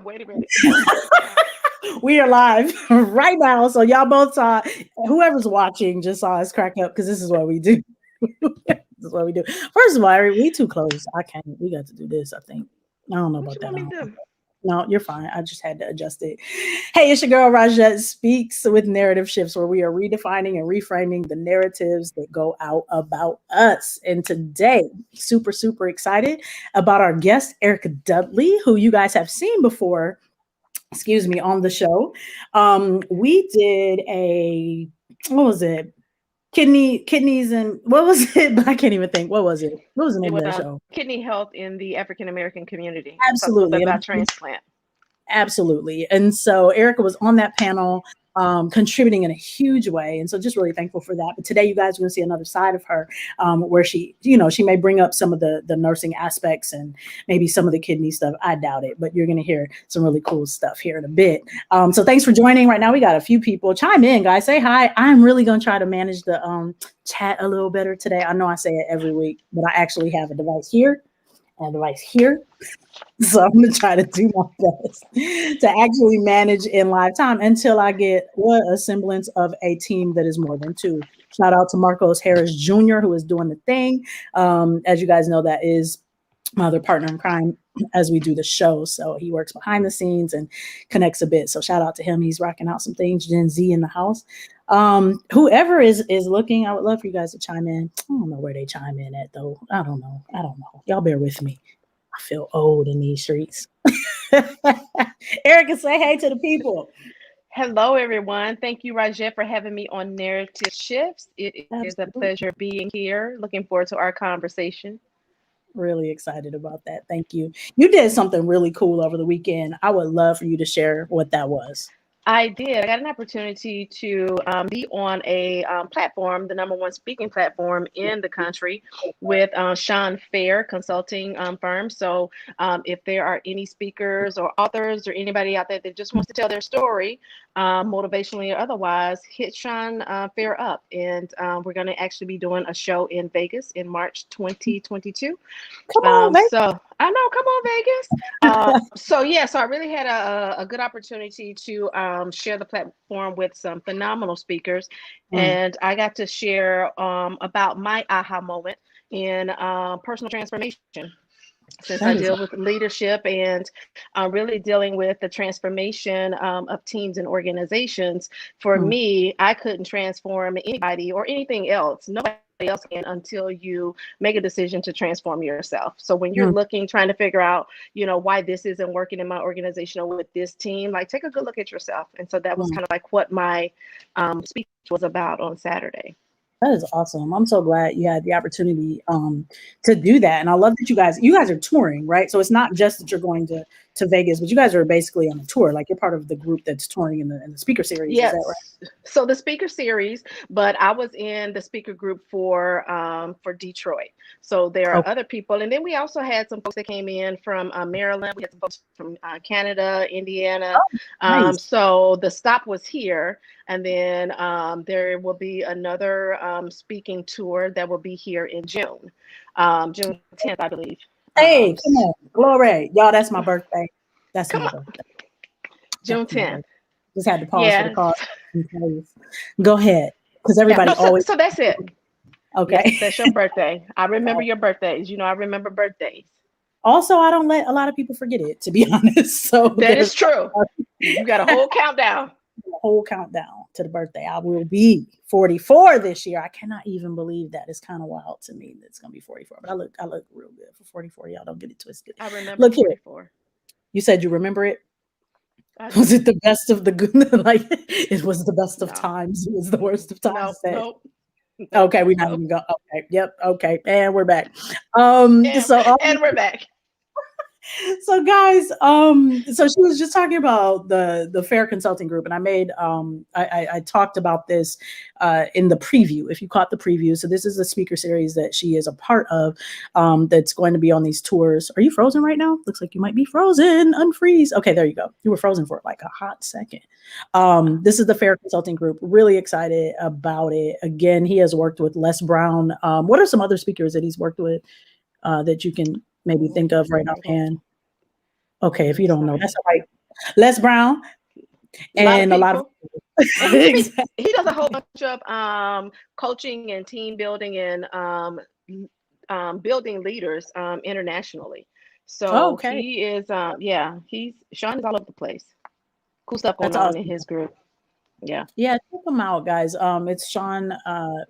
Wait a minute. We are live right now. So y'all both saw, whoever's watching just saw us crack up because this is what we do. This is what we do. First of all, we too close. I can't. We got to do this, I think. I don't know What about you that. want me to do? No, you're fine. I just had to adjust it. Hey, it's your girl Rajette Speaks with Narrative Shifts, where we are redefining and reframing the narratives that go out about us. And today, super, super excited about our guest, Erika Dudley, who you guys have seen before, excuse me, on the show. We did a, what was it? Kidneys, and what was it? I can't even think. What was it? What was the It name of was that show? kidney health in the African American community. We talked a little bit Absolutely. about transplant. Absolutely. And so Erica was on that panel, contributing in a huge way. And so just really thankful for that. But today you guys are going to see another side of her, where she may bring up some of the nursing aspects and maybe some of the kidney stuff. I doubt it, but you're going to hear some really cool stuff here in a bit. So thanks for joining. Right now we got a few people. Chime in, guys. Say hi. I'm really going to try to manage the chat a little better today. I know I say it every week, but I actually have a device here and a device here. So I'm gonna try to do my best to actually manage in live time until I get what a semblance of a team that is more than two. Shout out to Marcos Harris Jr., who is doing the thing. As you guys know, that is my other partner in crime as we do the show. So he works behind the scenes and connects a bit. So shout out to him. He's rocking out some things. Gen Z in the house. Whoever is looking, I would love for you guys to chime in. I don't know where they chime in at though. I don't know. I don't know. Y'all bear with me. I feel old in these streets. Erica, say hey to the people. Hello, everyone. Thank you, Rajet, for having me on Narrative Shifts. It is a Absolutely. pleasure being here. Looking forward to our conversation. Really excited about that. Thank you. You did something really cool over the weekend. I would love for you to share what that was. I did. I got an opportunity to be on a platform, the number one speaking platform in the country, with Sean Fair Consulting Firm. So, if there are any speakers or authors or anybody out there that just wants to tell their story, motivationally or otherwise, hit Sean Fair up. And we're going to actually be doing a show in Vegas in March 2022. Come on, man. So I know, come on, Vegas. So yeah, so I really had a good opportunity to share the platform with some phenomenal speakers, Mm, and I got to share about my aha moment in personal transformation. Since I that is deal with leadership and really dealing with the transformation of teams and organizations, for mm, me, I couldn't transform anybody or anything else. Nobody else can until you make a decision to transform yourself. So when you're mm, looking, trying to figure out, why this isn't working in my organization or with this team, like take a good look at yourself. And so that was mm. kind of like what my speech was about on Saturday. That is awesome. I'm so glad you had the opportunity to do that. And I love that you guys are touring, right? So it's not just that you're going to Vegas, but you guys are basically on a tour. Like you're part of the group that's touring in the speaker series. Is that right? Yes. So the speaker series, but I was in the speaker group for Detroit. So there Oh, are other people, and then we also had some folks that came in from Maryland. We had some folks from Canada, Indiana. nice. So the stop was here, and then there will be another speaking tour that will be here in June, June 10th, I believe. Hey, come on. Glory. Y'all, that's my birthday. That's Come my on, birthday. June That's my 10th. birthday. Just had to pause for the Yes. call. Go ahead. Because Yeah. everybody No. So always, so that's it. Yes, okay. that's your birthday. I remember your birthdays. I remember birthdays. Also, I don't let a lot of people forget it, to be honest. So That there's is true. You got a whole countdown. a whole countdown to the birthday. I will be 44 this year. I cannot even believe that. It's kind of wild to me that it's gonna be 44. But I look real good for 44. Y'all don't get it twisted. I remember Look here. 44. You said you remember it. I Was do. it the best of the good? Like it was the best of No, times. It was the worst of times. no, Said. no, no, Okay, we're not no. even go. Okay, yep. Okay, and we're back. And, So and we're back. so guys, so she was just talking about the fair consulting group, and I made I talked about this in the preview, if you caught the preview. So this is a speaker series that she is a part of, that's going to be on these tours. Are you frozen right now? Looks like you might be frozen. Unfreeze. Okay, there you go. You were frozen for like a hot second. This is the fair consulting group. Really excited about it. Again, he has worked with Les Brown. What are some other speakers that he's worked with that you can maybe Ooh, think of right hold on. offhand? Okay, if you don't know, Sorry. that's all right. Les Brown A lot of and a lot of people. And exactly. he does a whole bunch of coaching and team building and building leaders internationally. So Okay, he is yeah, he's Sean is all over the place. Cool stuff going that's on in awesome. his group. Yeah. Yeah, check them out, guys. It's Sean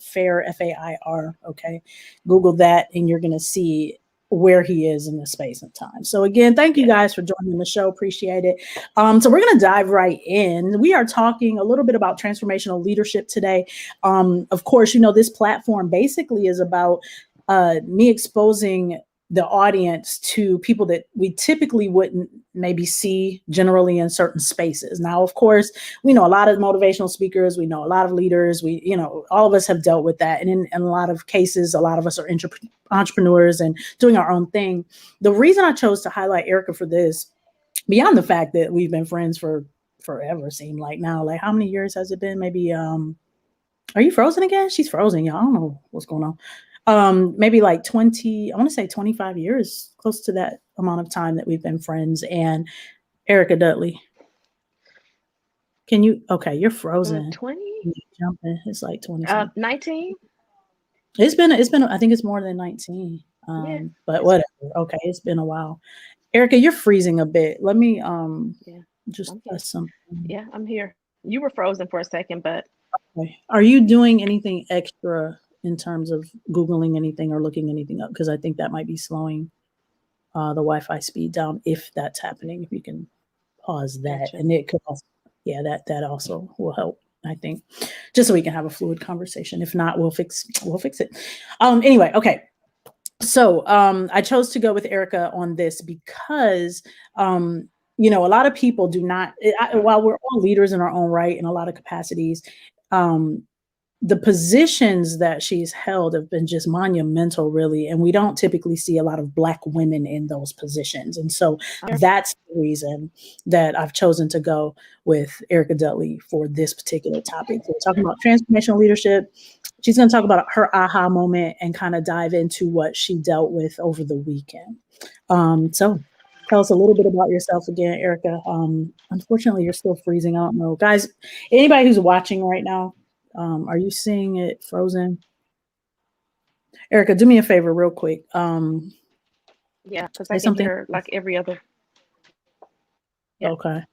Fair, Fair. Okay, Google that, and you're gonna see where he is in the space and time. So again, thank you Yes. guys for joining the show. Appreciate it. So we're gonna dive right in. We are talking a little bit about transformational leadership today. Of course, you know this platform basically is about me exposing the audience to people that we typically wouldn't maybe see generally in certain spaces. Now, of course, we know a lot of motivational speakers, we know a lot of leaders, we, you know, all of us have dealt with that. And in a lot of cases, a lot of us are entrepreneurs and doing our own thing. The reason I chose to highlight Erika for this, beyond the fact that we've been friends for forever, seem like now, like how many years has it been? Maybe, are you frozen again? She's frozen, y'all. I don't know what's going on. Maybe like 20, I want to say 25 years, close to that amount of time that we've been friends. And Erika Dudley, can you, okay, you're frozen. 20, You jumping. It's like 20 something. 19. It's been, I think it's more than 19. Yeah. But whatever. Okay. It's been a while. Erika, you're freezing a bit. Let me, Yeah. just I'm here. press something. Yeah, I'm here. You were frozen for a second, but Okay. Are you doing anything extra in terms of Googling anything or looking anything up? Because I think that might be slowing the Wi-Fi speed down if that's happening. If you can pause that, gotcha. and it could also, yeah, that also will help. I think just so we can have a fluid conversation. If not, we'll fix it. Anyway, okay. So I chose to go with Erika on this because you know a lot of people do not. While we're all leaders in our own right in a lot of capacities, um, the positions that she's held have been just monumental, really. And we don't typically see a lot of Black women in those positions. And so that's the reason that I've chosen to go with Erika Dudley for this particular topic. So we're talking about transformational leadership. She's going to talk about her aha moment and kind of dive into what she dealt with over the weekend. So tell us a little bit about yourself again, Erika. Unfortunately, you're still freezing. I don't know. Guys, anybody who's watching right now, are you seeing it frozen? Erika, do me a favor real quick. Yeah, because I Say can something. hear like every other. Yeah. Okay.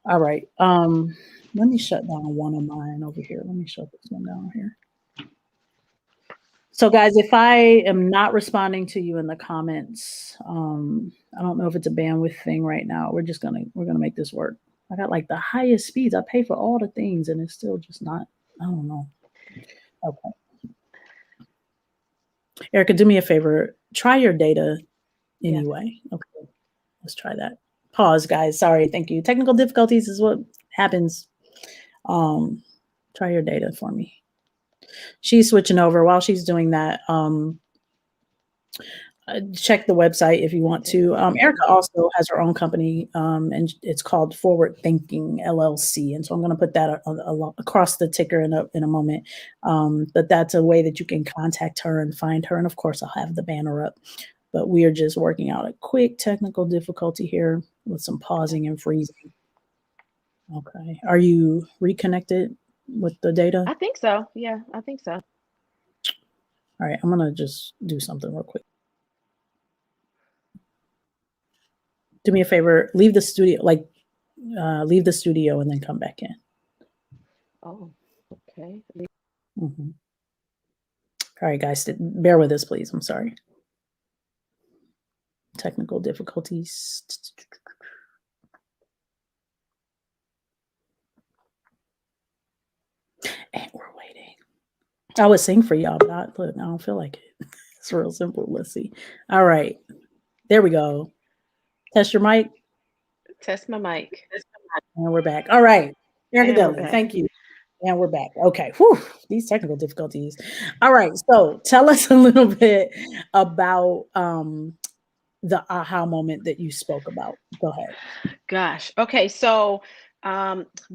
All right. Let me shut down one of mine over here. Let me shut this one down here. So guys, if I am not responding to you in the comments, I don't know if it's a bandwidth thing right now. We're gonna make this work. I got like the highest speeds. I pay for all the things and it's still just not, I don't know. Okay. Erika, do me a favor. Try your data Yeah. anyway. Okay. Let's try that. Pause, guys. Sorry. Thank you. Technical difficulties is what happens. Try your data for me. She's switching over. While she's doing that, check the website if you want to. Erika also has her own company, and it's called Forward Thinking LLC. And so I'm going to put that across the ticker in a moment. But that's a way that you can contact her and find her. And of course, I'll have the banner up. But we are just working out a quick technical difficulty here with some pausing and freezing. Okay. Are you reconnected with the data? I think so. Yeah, I think so. All right. I'm going to just do something real quick. Do me a favor, leave the studio, leave the studio and then come back in. Oh, okay. Mm-hmm. All right, guys, bear with us, please. I'm sorry. Technical difficulties. And we're waiting. I would sing for y'all, but I don't feel like it. It's real simple. Let's see. All right. There we go. Test your mic. Test my mic. And we're back. All right. Erika And we're Dudley, back. thank you. And we're back. Okay. Whew, these technical difficulties. All right. So tell us a little bit about the aha moment that you spoke about. Go ahead. Gosh. Okay. So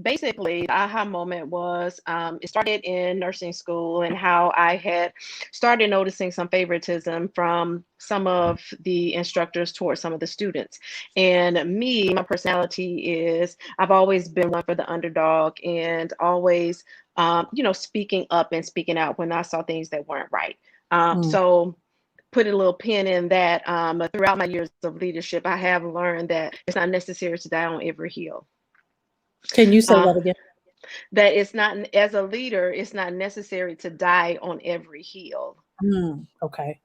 Basically, the aha moment was it started in nursing school and how I had started noticing some favoritism from some of the instructors towards some of the students. And me, my personality is I've always been one for the underdog and always, speaking up and speaking out when I saw things that weren't right. Mm. So put a little pin in that throughout my years of leadership, I have learned that it's not necessary to die on every hill. Can you say Uh, that again? that it's not, as a leader, it's not necessary to die on every hill. Okay.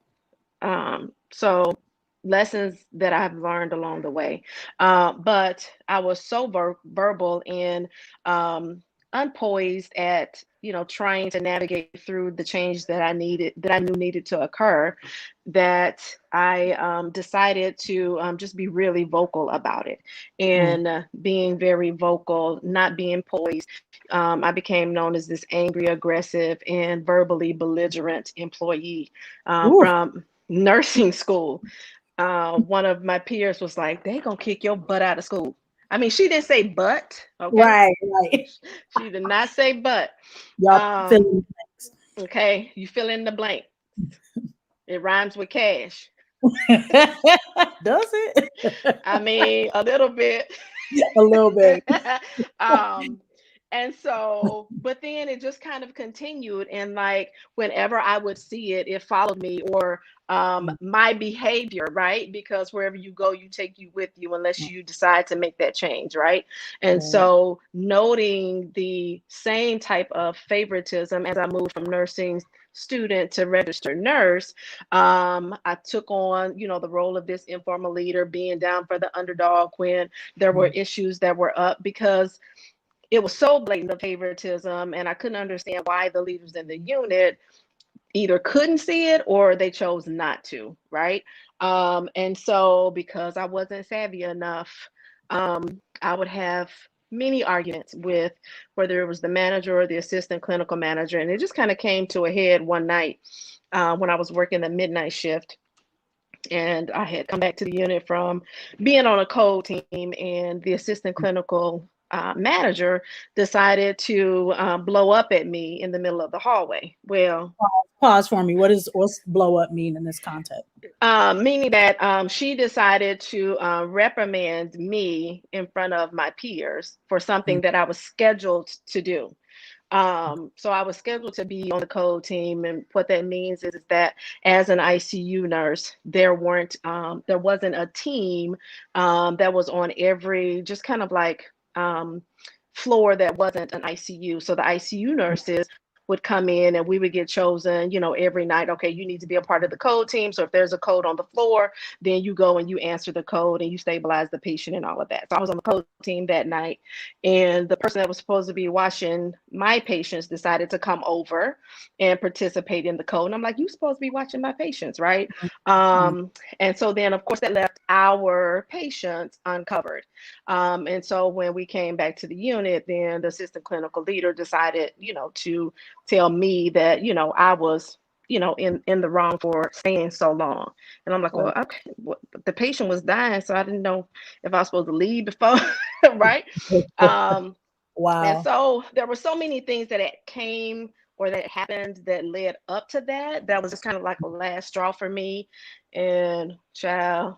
So lessons that I've learned along the way. But I was so verbal and um, unpoised at, trying to navigate through the change that I knew needed to occur, that I decided to just be really vocal about it. Mm. And being very vocal, not being poised, I became known as this angry, aggressive, and verbally belligerent employee Ooh, from nursing school. One of my peers was like, "They gonna kick your butt out of school." I mean, she didn't say but, okay? right, right. She did not say but. Y'all Um, feeling okay, you fill in the blank. It rhymes with cash. does it? I mean, a little bit. A little bit. um, and so, but then it just kind of continued. And like, whenever I would see it, it followed me or Mm, my behavior, right? Because wherever you go, you take you with you unless mm, you decide to make that change, right? And right. so, noting the same type of favoritism as I moved from nursing student to registered nurse, I took on, the role of this informal leader, being down for the underdog when there were Mm, issues that were up because it was so blatant of favoritism, and I couldn't understand why the leaders in the unit either couldn't see it or they chose not to, right? And so because I wasn't savvy enough, I would have many arguments with whether it was the manager or the assistant clinical manager, and it just kind of came to a head one night when I was working the midnight shift. And I had come back to the unit from being on a code team, and the assistant clinical manager decided to blow up at me in the middle of the hallway. Well, pause for me. What's blow up mean in this context? meaning that she decided to reprimand me in front of my peers for Mm, something that I was scheduled to do. So I was scheduled to be on the code team, and what that means is that as an ICU nurse, there wasn't a team that was on every just kind of like floor that wasn't an ICU. So the ICU nurses would come in and we would get chosen, every night. Okay, you need to be a part of the code team. So if there's a code on the floor, then you go and you answer the code and you stabilize the patient and all of that. So I was on the code team that night, and the person that was supposed to be watching my patients decided to come over and participate in the code. And I'm like, you're supposed to be watching my patients, right? mm, And so then, of course, that left our patients uncovered. And so when we came back to the unit, then the assistant clinical leader decided, to tell me that, I was, in the wrong for staying so long. And I'm like, well, okay, well, the patient was dying, so I didn't know if I was supposed to leave before, right? Um, and wow. so there were so many things that it came or that happened that led up to that. That was just kind of like a last straw for me. And child,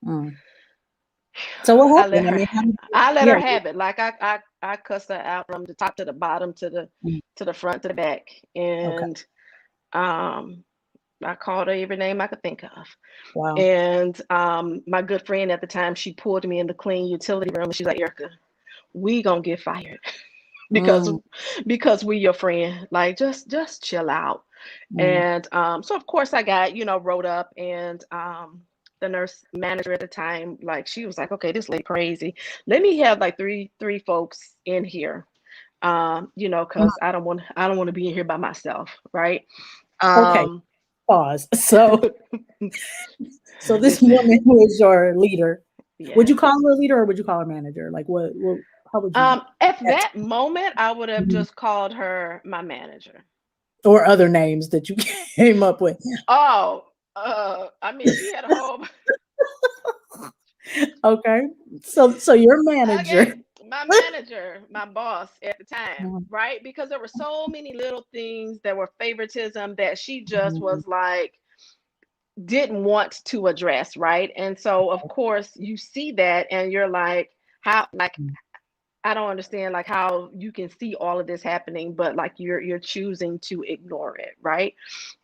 Mm. So what I let happened? I her mean, how did you, I let yeah. her have it. Like I cussed her out from the top to the bottom Mm, to the front to the back. okay. And um I called her every name I could think of. Wow. And my good friend at the time, she pulled me in the clean utility room and she's like, Erica, we gonna get fired because Mm, because we your friend. Like just chill out. mm, And so of course I got, wrote up, and the nurse manager at the time, like she was like, okay, this lady crazy. Let me have like three folks in here. mm. Because I don't want to be in here by myself, right? Okay. Um Pause. So this listen, woman who is your leader, would you yes. call her a leader or would you call her manager? Like what how would you At that's that moment I would have mhm. just called her my manager. Or other names that you came up with? Oh, I mean, she had a whole Okay. So your manager. okay. my manager, my boss at the time, Mhm. right? Because there were so many little things that were favoritism that she just was like, didn't want to address, right? And so, of course, you see that and you're like, how, like, I don't understand like how you can see all of this happening, but like you're choosing to ignore it, right?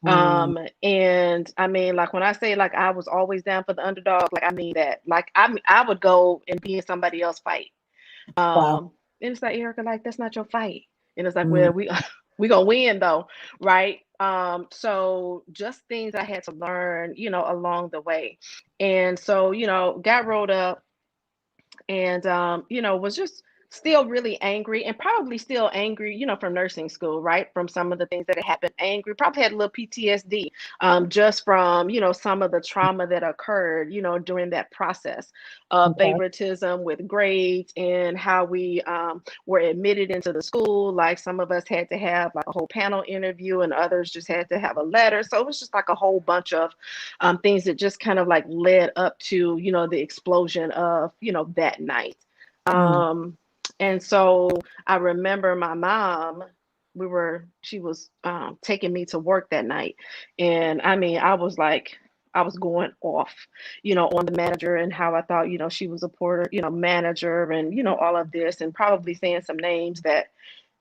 Mm. And I mean, like when I say like I was always down for the underdog, like I mean that. Like I would go and be in somebody else's fight. Wow. And it's like, Erica, like that's not your fight. And it's like, Mm. well, we gonna win though, right? So just things I had to learn, along the way. And so, got rolled up and was just still really angry and probably still angry, from nursing school, right? From some of the things that had happened, angry, probably had a little PTSD, just from, some of the trauma that occurred, during that process of Okay. favoritism with grades and how we were admitted into the school. Like some of us had to have like a whole panel interview and others just had to have a letter. So it was just like a whole bunch of things that just kind of like led up to, the explosion of, that night. Mm. And so I remember my mom, she was taking me to work that night. And I mean, I was like, I was going off, on the manager and how I thought, she was a poor, manager and, all of this and probably saying some names that,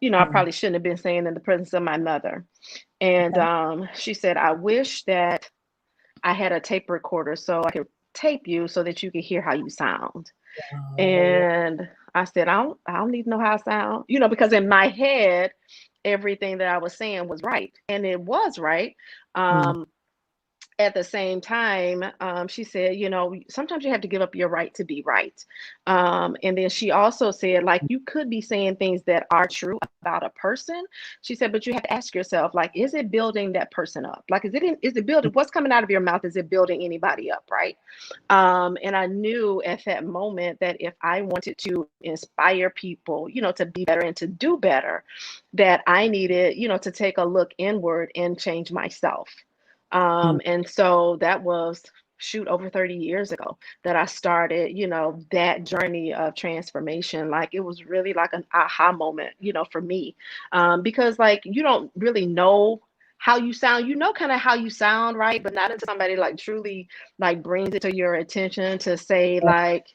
I Mm. probably shouldn't have been saying in the presence of my mother. And Okay. she said, I wish that I had a tape recorder so I could tape you so that you could hear how you sound. Oh, And I said, I don't need to know how I sound, because in my head, everything that I was saying was right. And it was right. mm. Um, at the same time, she said, sometimes you have to give up your right to be right. And then she also said, like, you could be saying things that are true about a person. She said, but you have to ask yourself, like, is it building that person up? Like, is it building what's coming out of your mouth? Is it building anybody up? Right. And I knew at that moment that if I wanted to inspire people, to be better and to do better, that I needed, to take a look inward and change myself. Mm. And so that was shoot over 30 years ago that I started, that journey of transformation. Like it was really like an aha moment, for me. Because like you don't really know how you sound, kind of how you sound, right? But not until somebody like truly like brings it to your attention to say like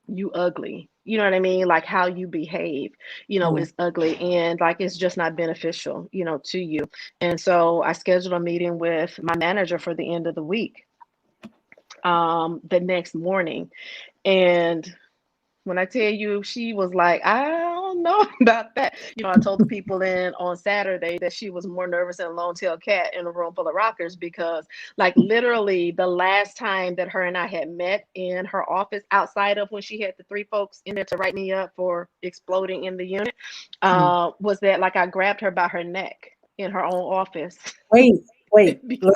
you ugly. You know what I mean? Like how you behave, Mm. is ugly and like it's just not beneficial, to you. And so I scheduled a meeting with my manager for the end of the week, the next morning. And when I tell you, she was like, I don't know about that. I told the people in on Saturday that she was more nervous than a lone tailed cat in a room full of rockers because, like, literally the last time that her and I had met in her office, outside of when she had the three folks in there to write me up for exploding in the unit, Mm. was that like I grabbed her by her neck in her own office Wait, wait. because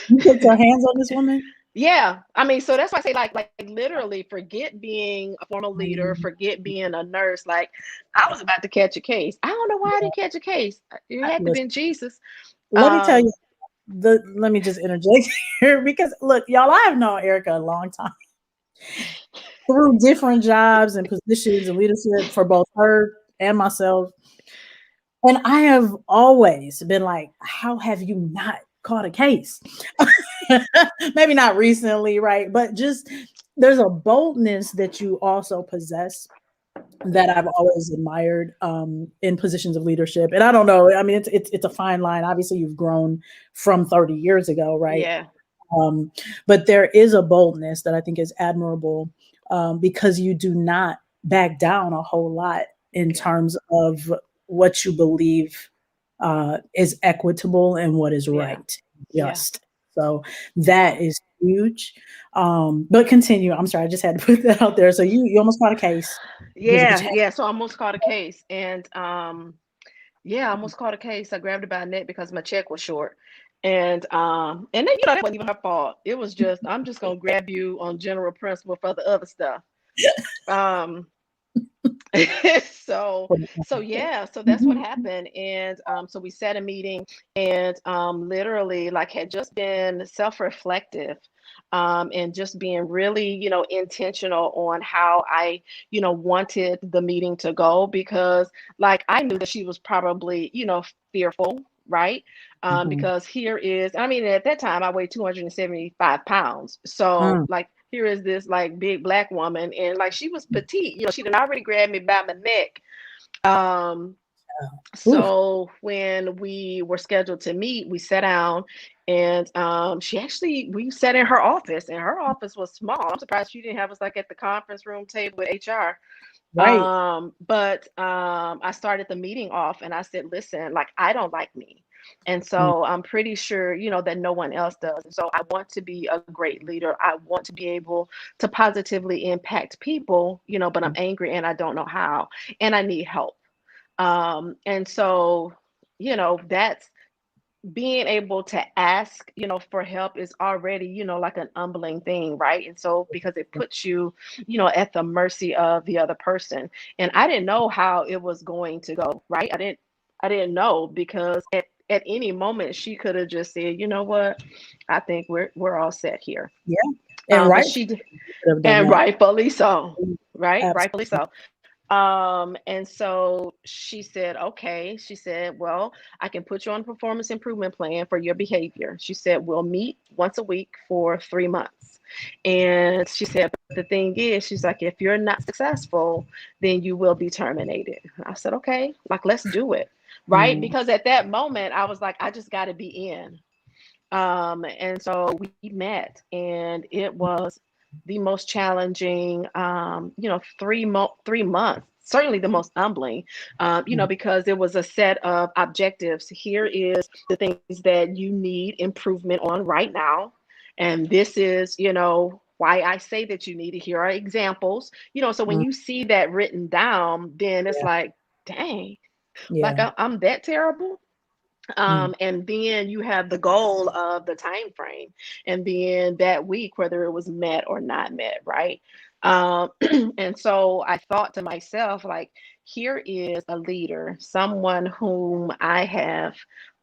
You put your hands on this woman? yeah, I mean, so that's why I say like literally forget being a formal leader, Mm. forget being a nurse. Like I was about to catch a case. I don't know why I didn't catch a case. It had to Listen, been Jesus. let me tell you, Um, let me just interject here because look, y'all, I have known Erica a long time through different jobs and positions and leadership for both her and myself. And I have always been like, how have you not caught a case? Maybe not recently, right? But just there's a boldness that you also possess that I've always admired in positions of leadership. And I don't know, I mean, it's a fine line. Obviously, you've grown from 30 years ago, right? yeah, But there is a boldness that I think is admirable because you do not back down a whole lot in yeah, terms of what you believe is equitable and what is yeah, right, yeah, just. So that yeah, is huge. But continue. I'm sorry, I just had to put that out there. So you almost caught a case. yeah, yeah. So I almost caught a case, and yeah, I almost caught a case. I grabbed her by the neck because my check was short. And then that wasn't even her fault. It was just I'm just gonna grab you on general principle for the other stuff. Um so yeah, so that's what Mhm. happened. And so we set a meeting, and literally like had just been self-reflective, and just being really, intentional on how I, wanted the meeting to go, because like I knew that she was probably, fearful, right? Mhm. Because here is, I mean, at that time I weighed 275 pounds. So Mm. like here is this like big black woman, and like she was petite, she did already grabbed me by my neck. Um, Oof. so when we were scheduled to meet, we sat down, and we sat in her office, and her office was small. I'm surprised she didn't have us like at the conference room table with HR. Right. But I started the meeting off, and I said, listen, like I don't like me. And Mm. so I'm pretty sure, that no one else does. And so I want to be a great leader. I want to be able to positively impact people, but I'm angry and I don't know how, and I need help. And so, that's being able to ask, for help is already, like an humbling thing, right? And so because it puts you, at the mercy of the other person. And I didn't know how it was going to go, right? I didn't know, because at any moment she could have just said, you know what, I think we're all set here. Yeah. And But rightfully she did, could have done and that. rightfully so, right? Rightfully Absolutely. so. And so she said, okay. She said, well, I can put you on a performance improvement plan for your behavior. She said, we'll meet once a week for 3 months. And she said, but the thing is, she's like, if you're not successful, then you will be terminated. I said, okay, like, let's do it. Right. Mm. Because at that moment, I was like, I just got to be in. And so we met, and it was the most challenging, 3 months, certainly the most humbling, Mm. because it was a set of objectives. Here is the things that you need improvement on right now. And this is, why I say that you need it. Here are examples, so when Mm. you see that written down, then it's Yeah. like, dang, like Yeah. I'm that terrible. Mm. And then you have the goal of the time frame, and then that week, whether it was met or not met, right? Um, and so I thought to myself, like, here is a leader, someone whom I have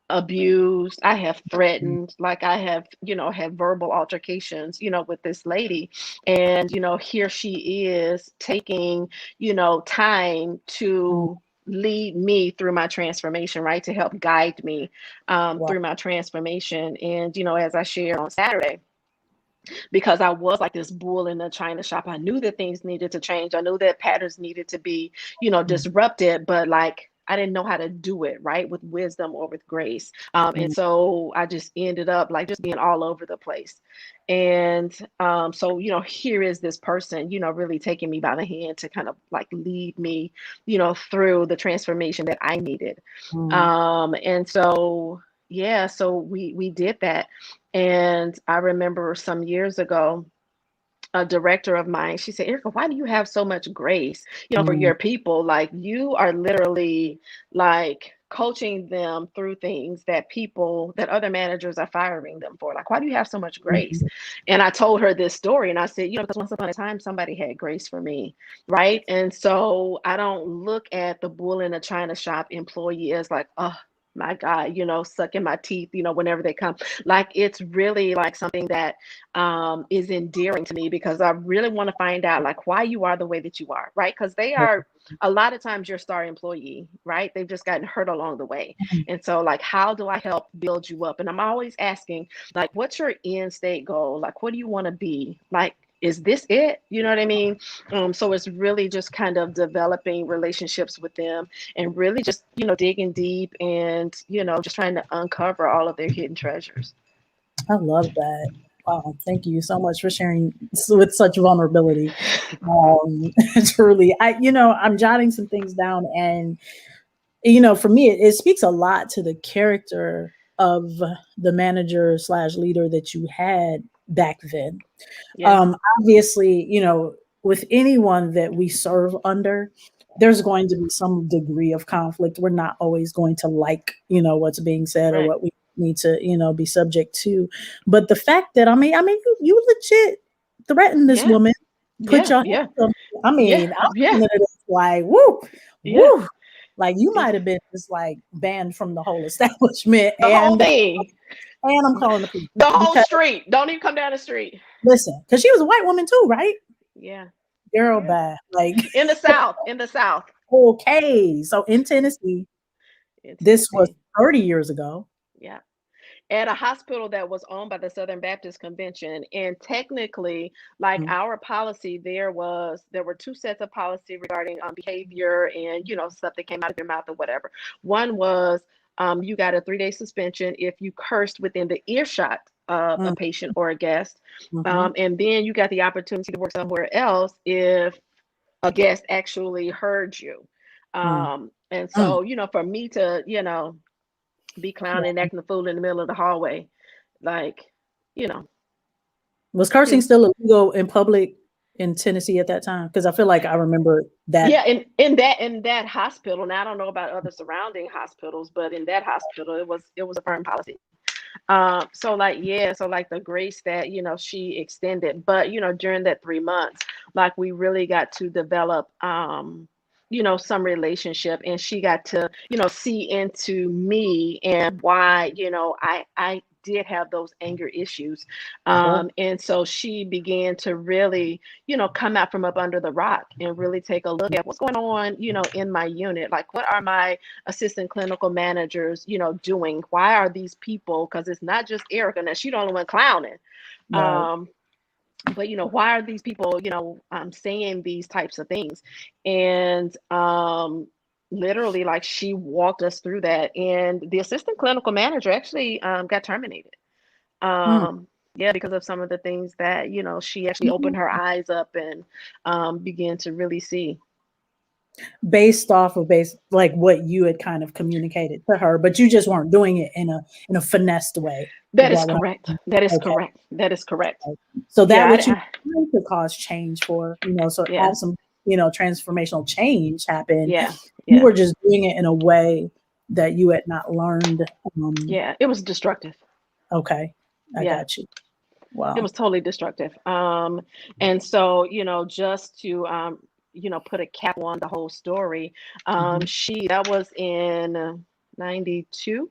abused, I have Mm. threatened, like I have, had verbal altercations, with this lady. And, here she is taking, time Mm. to lead me through my transformation, right? To help guide me Wow. through my transformation. And, as I shared on Saturday, because I was like this bull in the china shop, I knew that things needed to change. I knew that patterns needed to be, Mm. disrupted, but like, I didn't know how to do it, right, with wisdom or with grace. And Mm. so I just ended up like just being all over the place. And so, here is this person, really taking me by the hand to kind of like lead me, through the transformation that I needed. Mm. And so, yeah, so we did that. And I remember some years ago, a director of mine, she said, Erika, why do you have so much grace, for Mm. your people? Like, you are literally like coaching them through things that other managers are firing them for. Like, why do you have so much grace? Mhm. And I told her this story, and I said, because once upon a time, somebody had grace for me. Right. And so I don't look at the bull in a china shop employee as like, oh, my God, sucking my teeth, whenever they come. Like, it's really like something that is endearing to me, because I really want to find out like why you are the way that you are, right? Because they are a lot of times your star employee, right? They've just gotten hurt along the way. And so like, how do I help build you up? And I'm always asking, like, what's your end state goal? Like, what do you want to be? Like, is this it? You know what I mean? So it's really just kind of developing relationships with them, and really just, digging deep, and, just trying to uncover all of their hidden treasures. I love that. Wow, thank you so much for sharing with such vulnerability. Truly, I'm jotting some things down, and for me, it speaks a lot to the character of the manager slash leader that you had back then. Yes. Obviously, with anyone that we serve under, there's going to be some degree of conflict. We're not always going to like, what's being said or Right. what we need to, be subject to. But the fact that you legit threatened this Yeah. woman, put Yeah. your Yeah. hands on. I Yeah. mean, I'm Yeah. looking at it like, woo, Yeah. woo. Like you might have been just like banned from the whole establishment, The whole and thing. I'm calling the police The whole because street. Don't even come down the street. listen, because she was a white woman too, right? Yeah. Girl, Yeah. bad. Like, In the South. In the South. okay, so in Tennessee, In this was Tennessee. 30 years ago. Yeah. At a hospital that was owned by the Southern Baptist Convention. And technically, like Mm, our policy there were two sets of policy regarding behavior and, stuff that came out of your mouth or whatever. One was you got a 3-day suspension if you cursed within the earshot of a mm, patient or a guest. mhm, And then you got the opportunity to work somewhere else if a guest actually heard you. mm, And mm. so, for me to, be clowning, acting a fool in the middle of the hallway. Like, you know, Was you cursing know, still illegal in public in Tennessee at that time? Because I feel like I remember that. yeah, in that hospital. Now I don't know about other surrounding hospitals, but in that hospital, it was a firm policy. So like yeah, so like the grace that she extended, but during that 3 months, like we really got to develop some relationship, and she got to see into me and why I did have those anger issues. Sure. And so she began to really come out from up under the rock and really take a look at what's going on in my unit. Like, what are my assistant clinical managers doing? Why are these people, because it's not just Erika, now she the only one clowning, Right. um but why are these people saying these types of things? And literally, like, she walked us through that, and the assistant clinical manager actually got terminated. Mm. Yeah, because of some of the things that she actually opened her eyes up and began to really see. Based off of like what you had kind of communicated to her, but you just weren't doing it in a finessed way. Is That is that what correct. That is okay. correct. That is correct. So that Yeah, what you trying to cause change for, so yeah, have some, transformational change happen. yeah, You yeah, were just doing it in a way that you had not learned. yeah. It was destructive. Okay, I Yeah, got you. it Wow. was totally destructive. And so just to put a cap on the whole story, Mhm. she that was in 92.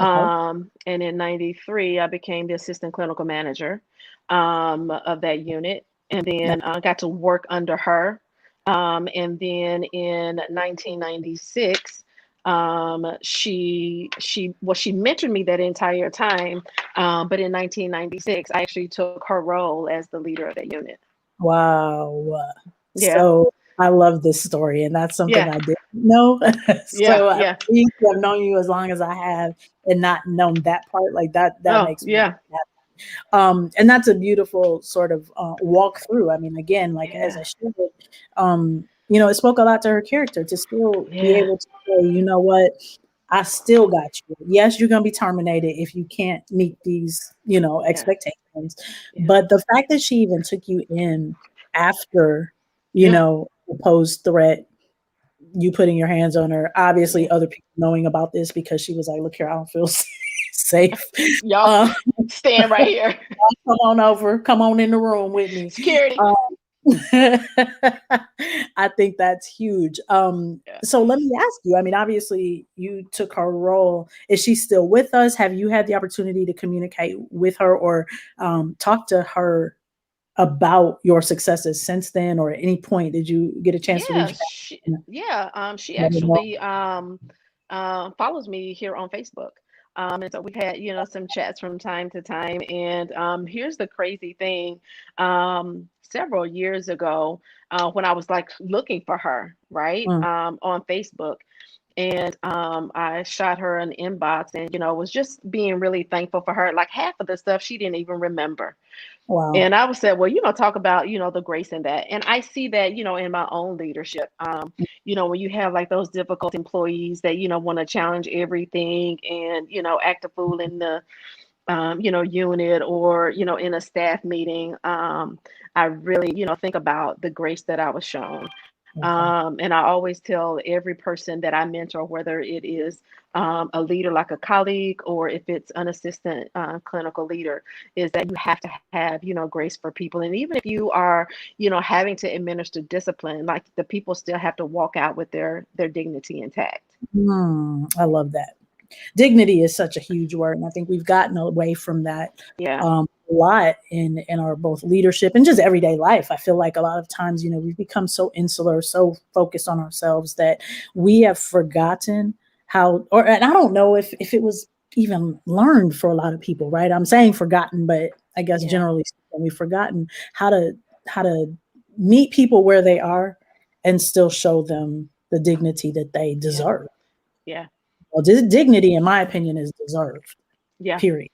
Okay. And in 93, I became the assistant clinical manager of that unit, and That- then got to work under her. And then in 1996, she mentored me that entire time. But in 1996, I actually took her role as the leader of that unit. Wow. Yeah, So I love this story, and that's something yeah, I didn't know. yeah, So I yeah. think I've known you as long as I have, and not known that part. Like that Oh, makes me yeah, happy. And that's a beautiful sort of walk through. I mean, again, like as I yeah, shared it, it spoke a lot to her character to still be yeah, able to say, you know what, I still got you. Yes, you're going to be terminated if you can't meet these, yeah, expectations. yeah, But the fact that she even took you in after, yeah, the posed threat, you putting your hands on her, obviously yeah. other people knowing about this because she was like, look here, I don't feel safe. Y'all Uh, stand right here. come on over, come on in the room with me. Security. Um, I think that's huge. Yeah. So let me ask you, I mean, obviously you took her role. Is she still with us? Have you had the opportunity to communicate with her or talk to her about your successes since then, or at any point did you get a chance to Yeah, reach back and she let her know? actually follows me here on Facebook. And so we've had, some chats from time to time. And here's the crazy thing. Several years ago, when I was like looking for her, right, Mm, on Facebook, and I shot her an inbox and, was just being really thankful for her. Like half of the stuff she didn't even remember. wow. And I would say, well, talk about, the grace in that. And I see that, in my own leadership. When you have like those difficult employees that, want to challenge everything and, act a fool in the, unit or, in a staff meeting. I really, think about the grace that I was shown. Okay. And I always tell every person that I mentor, whether it is a leader like a colleague or if it's an assistant clinical leader, is that you have to have, grace for people. And even if you are, having to administer discipline, like the people still have to walk out with their dignity intact. I love that. Dignity is such a huge word, and I think we've gotten away from that Yeah. a lot in our both leadership and just everyday life. I feel like a lot of times, we've become so insular, so focused on ourselves that we have forgotten how, or and I don't know if it was even learned for a lot of people, right? I'm saying forgotten, but I guess Yeah. generally speaking, we've forgotten how to meet people where they are and still show them the dignity that they Yeah. deserve. Yeah. Well, dignity, in my opinion, is deserved, Yeah. period,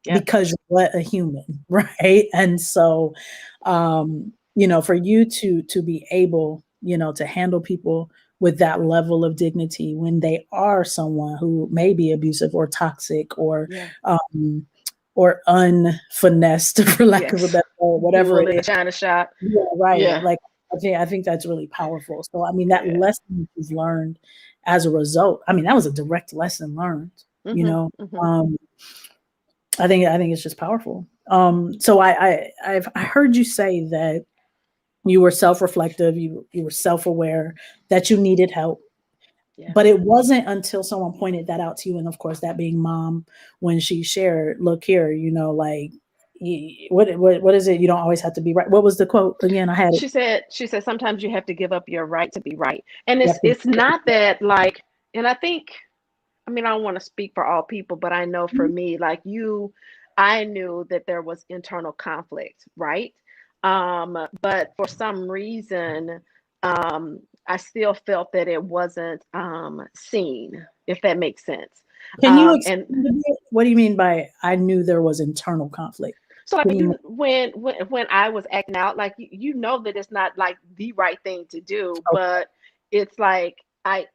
Yeah. because you're what a human, right? And so, for you to be able, to handle people with that level of dignity when they are someone who may be abusive or toxic Yeah. or unfinessed, for lack of a Yes. better word, whatever Bull it in the is. china shop. Yeah, right. Yeah. Like I think that's really powerful. So I mean, that Yeah. lesson that you've learned as a result, I mean, that was a direct lesson learned, you Hmm. know. Hmm. Um, I think it's just powerful. So I heard you say that you were self-reflective, you were self-aware that you needed help, Yeah. but it wasn't until someone pointed that out to you, and of course that being mom, when she shared, look here, like what is it? You don't always have to be right. What was the quote again? I had it. She said sometimes you have to give up your right to be right. And You it's have to. it's not that like, and I think, I mean, I don't want to speak for all people, but I know for me, like you, I knew that there was internal conflict, right? But for some reason, I still felt that it wasn't seen, if that makes sense. Can you And explain a bit? What do you mean by I knew there was internal conflict? so like Give me more. when I was acting out, like you know that it's not like the right thing to do, Okay. but it's like I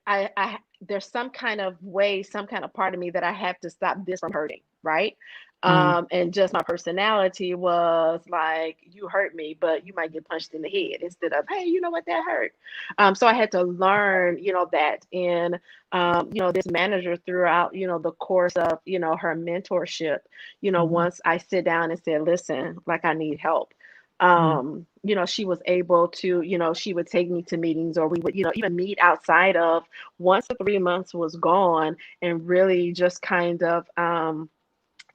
there's some kind of way, some kind of part of me that I have to stop this from hurting, right? Mm, And just my personality was like, you hurt me, but you might get punched in the head instead of, hey, you know what, that hurt. So I had to learn, that. And this manager throughout, the course of, her mentorship, mm, once I sit down and said, listen, like I need help. mm, She was able to, she would take me to meetings, or we would, even meet outside of, once the 3 months was gone, and really just kind of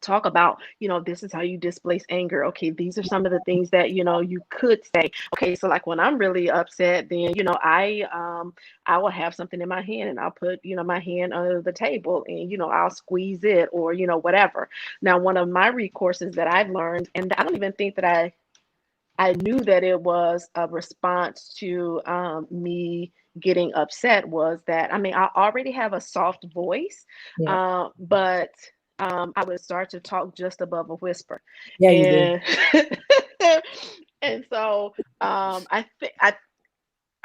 talk about, this is how you displace anger. Okay, these are some of the things that, you could say. Okay, so like when I'm really upset, then, I will have something in my hand and I'll put, my hand under the table and, I'll squeeze it, or, whatever. Now, one of my recourses that I've learned, and I don't even think that I knew that it was a response to me getting upset, was that, I mean, I already have a soft voice, yeah. but I would start to talk just above a whisper. Yeah, you do. And and so I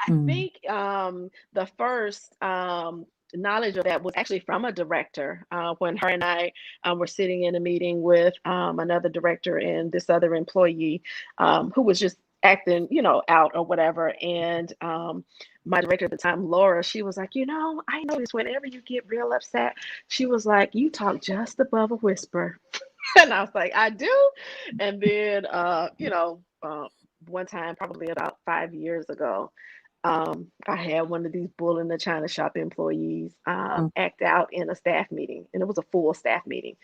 Mm, think the first knowledge of that was actually from a director, when her and I were sitting in a meeting with another director and this other employee, who was just acting, out or whatever. And my director at the time, Laura, she was like, I notice whenever you get real upset, she was like, you talk just above a whisper. And I was like, I do. And then, one time, probably about 5 years ago, I had one of these bull in the china shop employees mm, act out in a staff meeting, and it was a full staff meeting.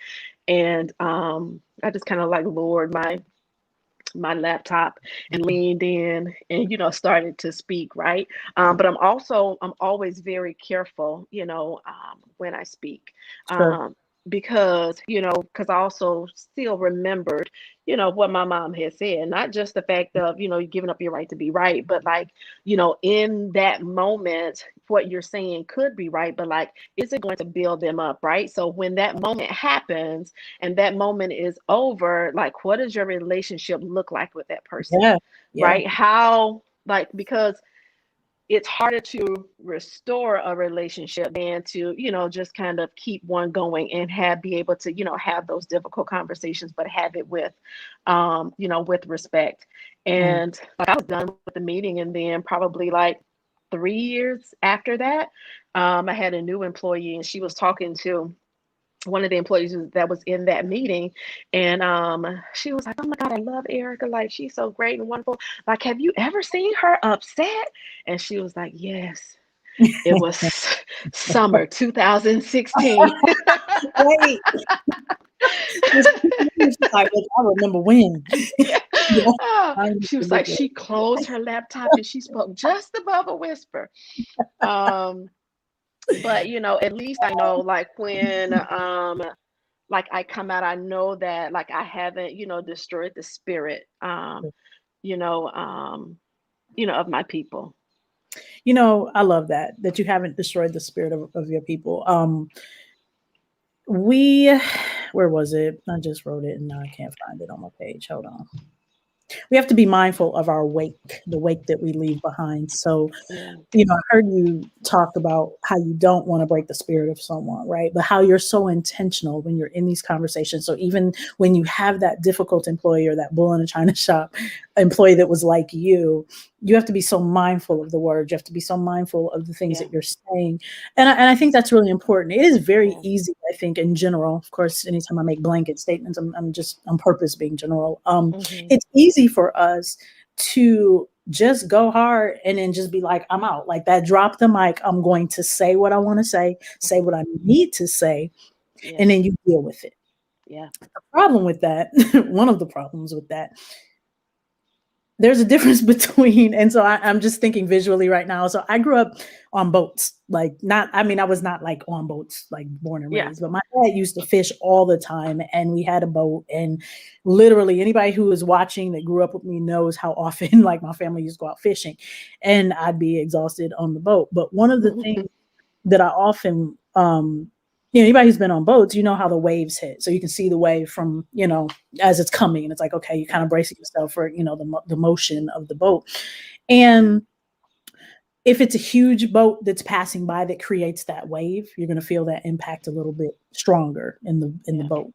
And I just kind of like lowered my laptop and leaned in and started to speak, right. But I'm always very careful, when I speak, sure. um, because I also still remembered, what my mom had said, not just the fact of, giving up your right to be right, but like, in that moment, what you're saying could be right, but like, is it going to build them up, right? So when that moment happens and that moment is over, like, what does your relationship look like with that person, Yeah, yeah. right? How, like, because it's harder to restore a relationship than to, just kind of keep one going and be able to, have those difficult conversations, but have it with, with respect. Mm, And like I was done with the meeting, and then probably like 3 years after that, I had a new employee, and she was talking to one of the employees that was in that meeting, and she was like, "Oh my God, I love Erica. Like, she's so great and wonderful. Like, have you ever seen her upset?" And she was like, "Yes, it was summer 2016." Right. She's like, "Look, I remember when." Yeah. Yeah, Oh, I she was like, remember. she closed her laptop and she spoke just above a whisper. Um, but at least I know, like, when like I come out, I know that, like, I haven't, destroyed the spirit, you know, um, of my people. I love that you haven't destroyed the spirit of your people. We Where was it? I just wrote it and now I can't find it on my page. Hold on. We have to be mindful of our wake, the wake that we leave behind. So, Yeah. I heard you talk about how you don't want to break the spirit of someone, right? But how you're so intentional when you're in these conversations. So even when you have that difficult employee or that bull in a china shop employee that was like you have to be so mindful of the words. You have to be so mindful of the things Yeah. that you're saying. And I think that's really important. It is very Yeah. easy, I think, in general. Of course, anytime I make blanket statements, I'm just on purpose being general. Hmm. It's easy for us to just go hard and then just be like, I'm out. Like that, drop the mic. I'm going to say what I want to say Hmm. what I need to say, Yeah. and then you deal with it. Yeah. The problem with that, one of the problems with that, there's a difference between, and so I'm just thinking visually right now. So I grew up on boats, like not, I mean, I was not like on boats, like born and Yeah. raised, but my dad used to fish all the time and we had a boat. And literally anybody who is watching that grew up with me knows how often like my family used to go out fishing and I'd be exhausted on the boat. But one of the things that I often, anybody who's been on boats, how the waves hit. So you can see the wave from, as it's coming. And it's like, okay, you kind Yeah. of bracing yourself for, the motion of the boat. And if it's a huge boat that's passing by that creates that wave, you're going to feel that impact a little bit stronger in the Yeah. boat.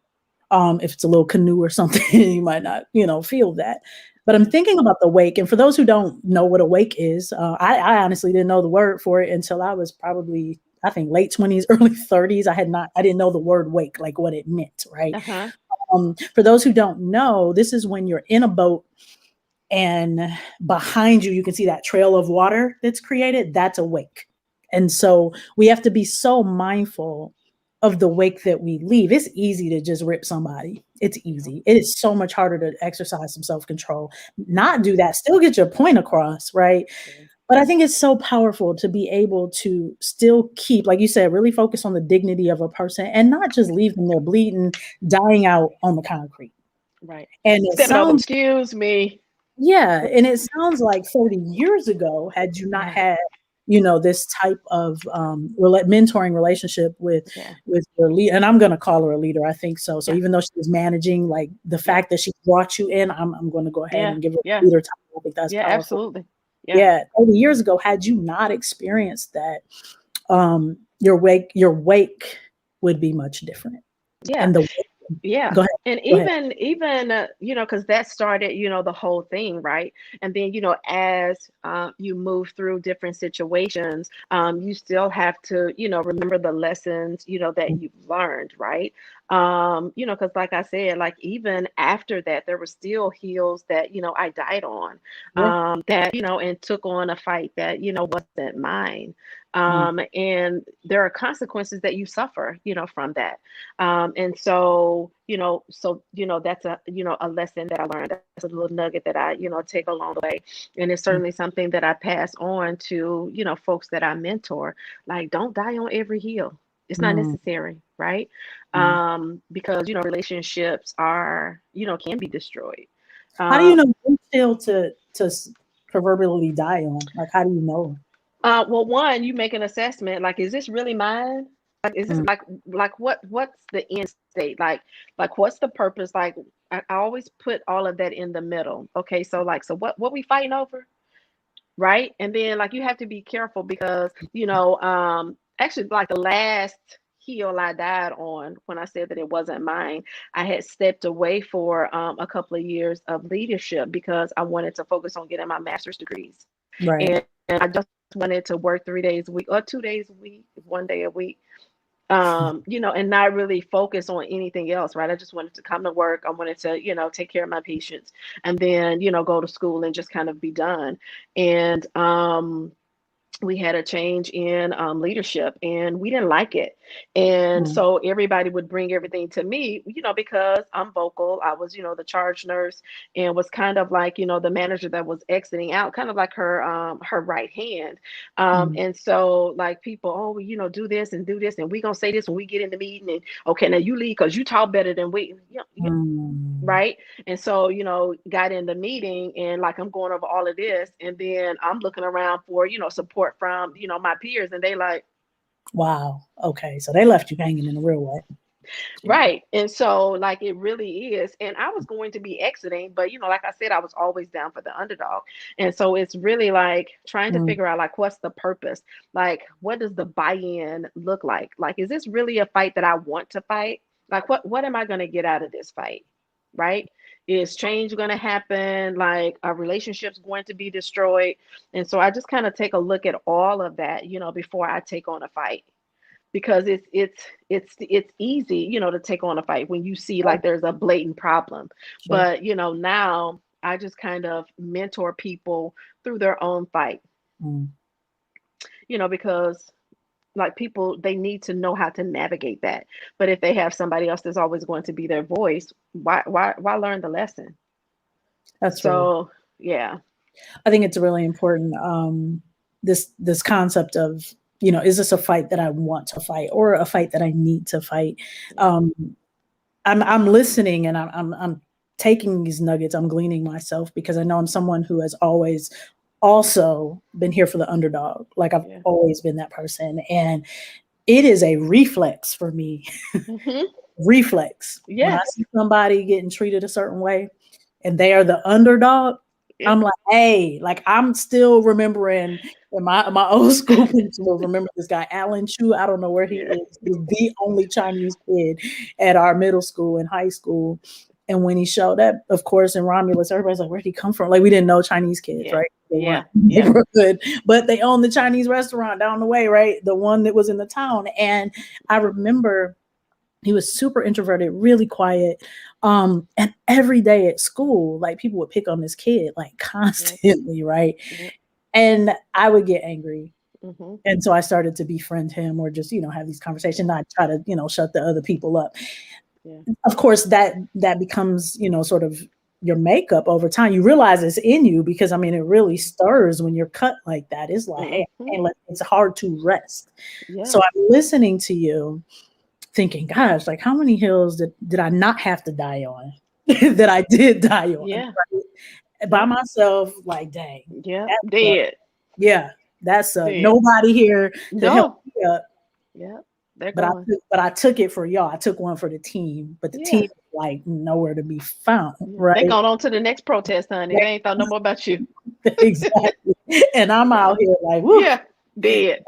If it's a little canoe or something, you might not, feel that. But I'm Yeah. thinking about the wake. And for those who don't know what a wake is, I honestly didn't know the word for it until I was probably, I think, late 20s, early 30s. I didn't know the word wake, like what it meant, right? Uh-huh. For those who don't know, this is when you're in a boat and behind you, you can see that trail of water that's created. That's a wake. And so we have to be so mindful of the wake that we leave. It's easy to just rip somebody. It's Yeah. easy. It is so much harder to exercise some self-control, not do that, still get your point across, right? Yeah. But I think it's so powerful to be able to still keep, like you said, really focus on the dignity of a person and not just leave them there bleeding, dying out on the concrete. Right. And it Stepping over. sounds Excuse me. yeah, and it sounds like 30 years ago, had you not Right. had, this type of mentoring relationship Yeah. with your lead, and I'm going to call her a leader, I think so. So Yeah. even though she was managing, like the Yeah. fact that she brought you in, I'm going to go ahead Yeah. and give her a Yeah. leader title. I think that's Yeah. powerful. Absolutely. Yeah. Yeah, 30 years ago, had you not experienced that, your wake would be much different. Yeah. And Yeah. go ahead, And go ahead. even because that started, the whole thing, right? And then, as you move through different situations, you still have to, remember the lessons, that you've learned, right? Because like I said, like even after that, there were still hills that, I died on, Yeah. that, and took on a fight that, wasn't mine. Mm, And there are consequences that you suffer, from that. And so, that's a lesson that I learned. That's a little nugget that I, take along the way. And it's mm, certainly something that I pass on to, folks that I mentor. Like, don't die on every hill. It's not mm, necessary, right? mm. Because, relationships are, can be destroyed. How do you Um, know which hill to proverbially die on? Like, how do you know? well, one, you make an assessment, like, is this really mine? Like, is this Mm, like what's the end state? Like what's the purpose? Like, I always put all of that in the middle. Okay, so like, so what we fighting over, right? And then, like, you have to be careful because, actually, like, the last hill I died on, when I said that it wasn't mine, I had stepped away for a couple of years of leadership because I wanted to focus on getting my master's degrees. right. And I just wanted to work 3 days a week or 2 days a week, 1 day a week, and not really focus on anything else, right? I just wanted to come to work. I wanted to, take care of my patients and then, go to school and just kind of be done. And we had a change in leadership and we didn't like it. And Mm, so everybody would bring everything to me, because I'm vocal. I was, the charge nurse and was kind of like, the manager that was exiting out, kind of like her right hand. mm, And so like people, oh, well, do this and do this. And we going to say this when we get in the meeting. And okay, now you leave because you talk better than we, mm. right? And so, got in the meeting and like I'm going over all of this, and then I'm looking around for, support from, my peers, and they like, Wow. Okay. So they left you hanging in a real way. right. And so like it really is. And I was going to be exiting, but like I said, I was always down for the underdog. And so it's really like trying to Mm, figure out like what's the purpose? Like what does the buy-in look like? Like, is this really a fight that I want to fight? Like what am I going to get out of this fight? Right? Is change going to happen? Like a relationship's going to be destroyed? And so I just kind of take a look at all of that, before I take on a fight, because it's easy, to take on a fight when you see like there's a blatant problem. sure. But now I just kind of mentor people through their own fight, Mm. because like people, they need to know how to navigate that. But if they have somebody else that's always going to be their voice, why learn the lesson? That's really, So yeah. I think it's really important. This concept of, is this a fight that I want to fight or a fight that I need to fight? Yeah. Um, I'm listening and I'm taking these nuggets. I'm gleaning myself because I know I'm someone who has always also been here for the underdog. Like I've Yeah. always been that person, and it is a reflex for me. Hmm. Reflex when I Yes. see somebody getting treated a certain way and they are the underdog. Yeah. I'm like, hey, like I'm still remembering, and my old school principal remember this guy, Alan Chu. I don't know where he Yeah. is. He was the only Chinese kid at our middle school and high school. And when he showed up, of course, in Romulus, everybody's like, where'd he come from? Like, we didn't know Chinese kids, Yeah. right? They Yeah. weren't in the Yeah. neighborhood, but they owned the Chinese restaurant down the way, right? The one that was in the town. And I remember he was super introverted, really quiet. And every day at school, like people would pick on this kid like Yep. constantly, right? Yep. And I would get angry. Hmm. And so I started to befriend him or just, have these conversations, Yeah. not try to, shut the other people up. Yeah. Of course, that becomes, sort of your makeup over time. You realize it's in you because I mean it really stirs when you're cut like that. It's like, hey, Hmm. it's hard to rest. So Yeah. I'm listening to you thinking, gosh, like how many hills did I not have to die on that I did die on, Yeah. right? By Yeah. myself, like dang, Yeah. that's Dead. yeah, that's Dead. nobody here to help No. me up. Yeah. They're But gone. I took it for y'all. I took one for the team, but the Yeah. team is like nowhere to be found, Yeah. They right? gone on to the next protest, honey. They ain't thought no more about you. Exactly. And I'm Yeah. out here like, woo. Yeah. Dead.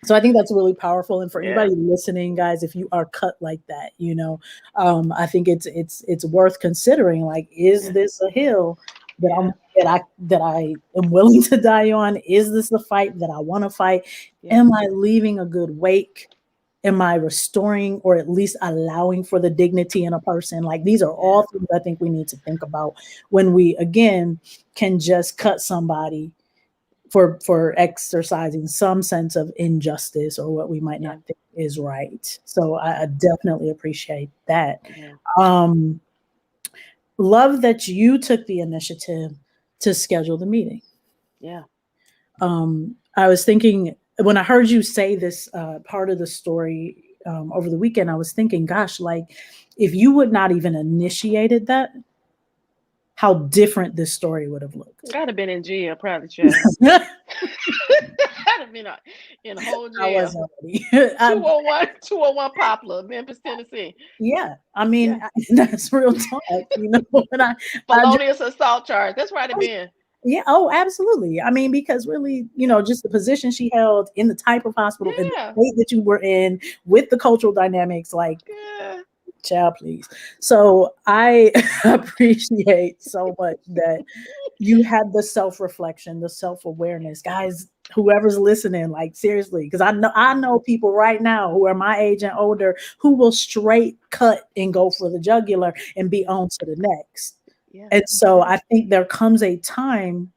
So I think that's really powerful. And for Yeah. anybody listening, guys, if you are cut like that, I think it's worth considering. Like, is Yeah. this a hill that Yeah. that I am willing to die on? Is this the fight that I want to fight? Yeah. Am I leaving a good wake? Am I restoring or at least allowing for the dignity in a person? Like these are Yeah. all things I think we need to think about when we again can just cut somebody for exercising some sense of injustice or what we might Yeah. not think is right. So I definitely appreciate that. Yeah. Um, love that you took the initiative to schedule the meeting. Yeah. I was thinking when I heard you say this part of the story over the weekend, I was thinking, gosh, like if you would not even initiated that, how different this story would have looked. I'd have been in jail, probably, child. I I'd have been in whole was jail. already. 201, 201 Poplar, Memphis, Tennessee. Yeah, I mean, Yeah. that's real talk, and I just, Felonious assault charge. That's where I'd have been. yeah, oh, absolutely. I mean, because really, just the position she held in the type of hospital, in the Yeah. state that you were in, with the cultural dynamics, like, Yeah. child, please. So I appreciate so much that you had the self-reflection, the self-awareness, guys. whoever's listening, like seriously, because I know people right now who are my age and older who will straight cut and go for the jugular and be on to the next. Yeah. And so Yeah. I think there comes a time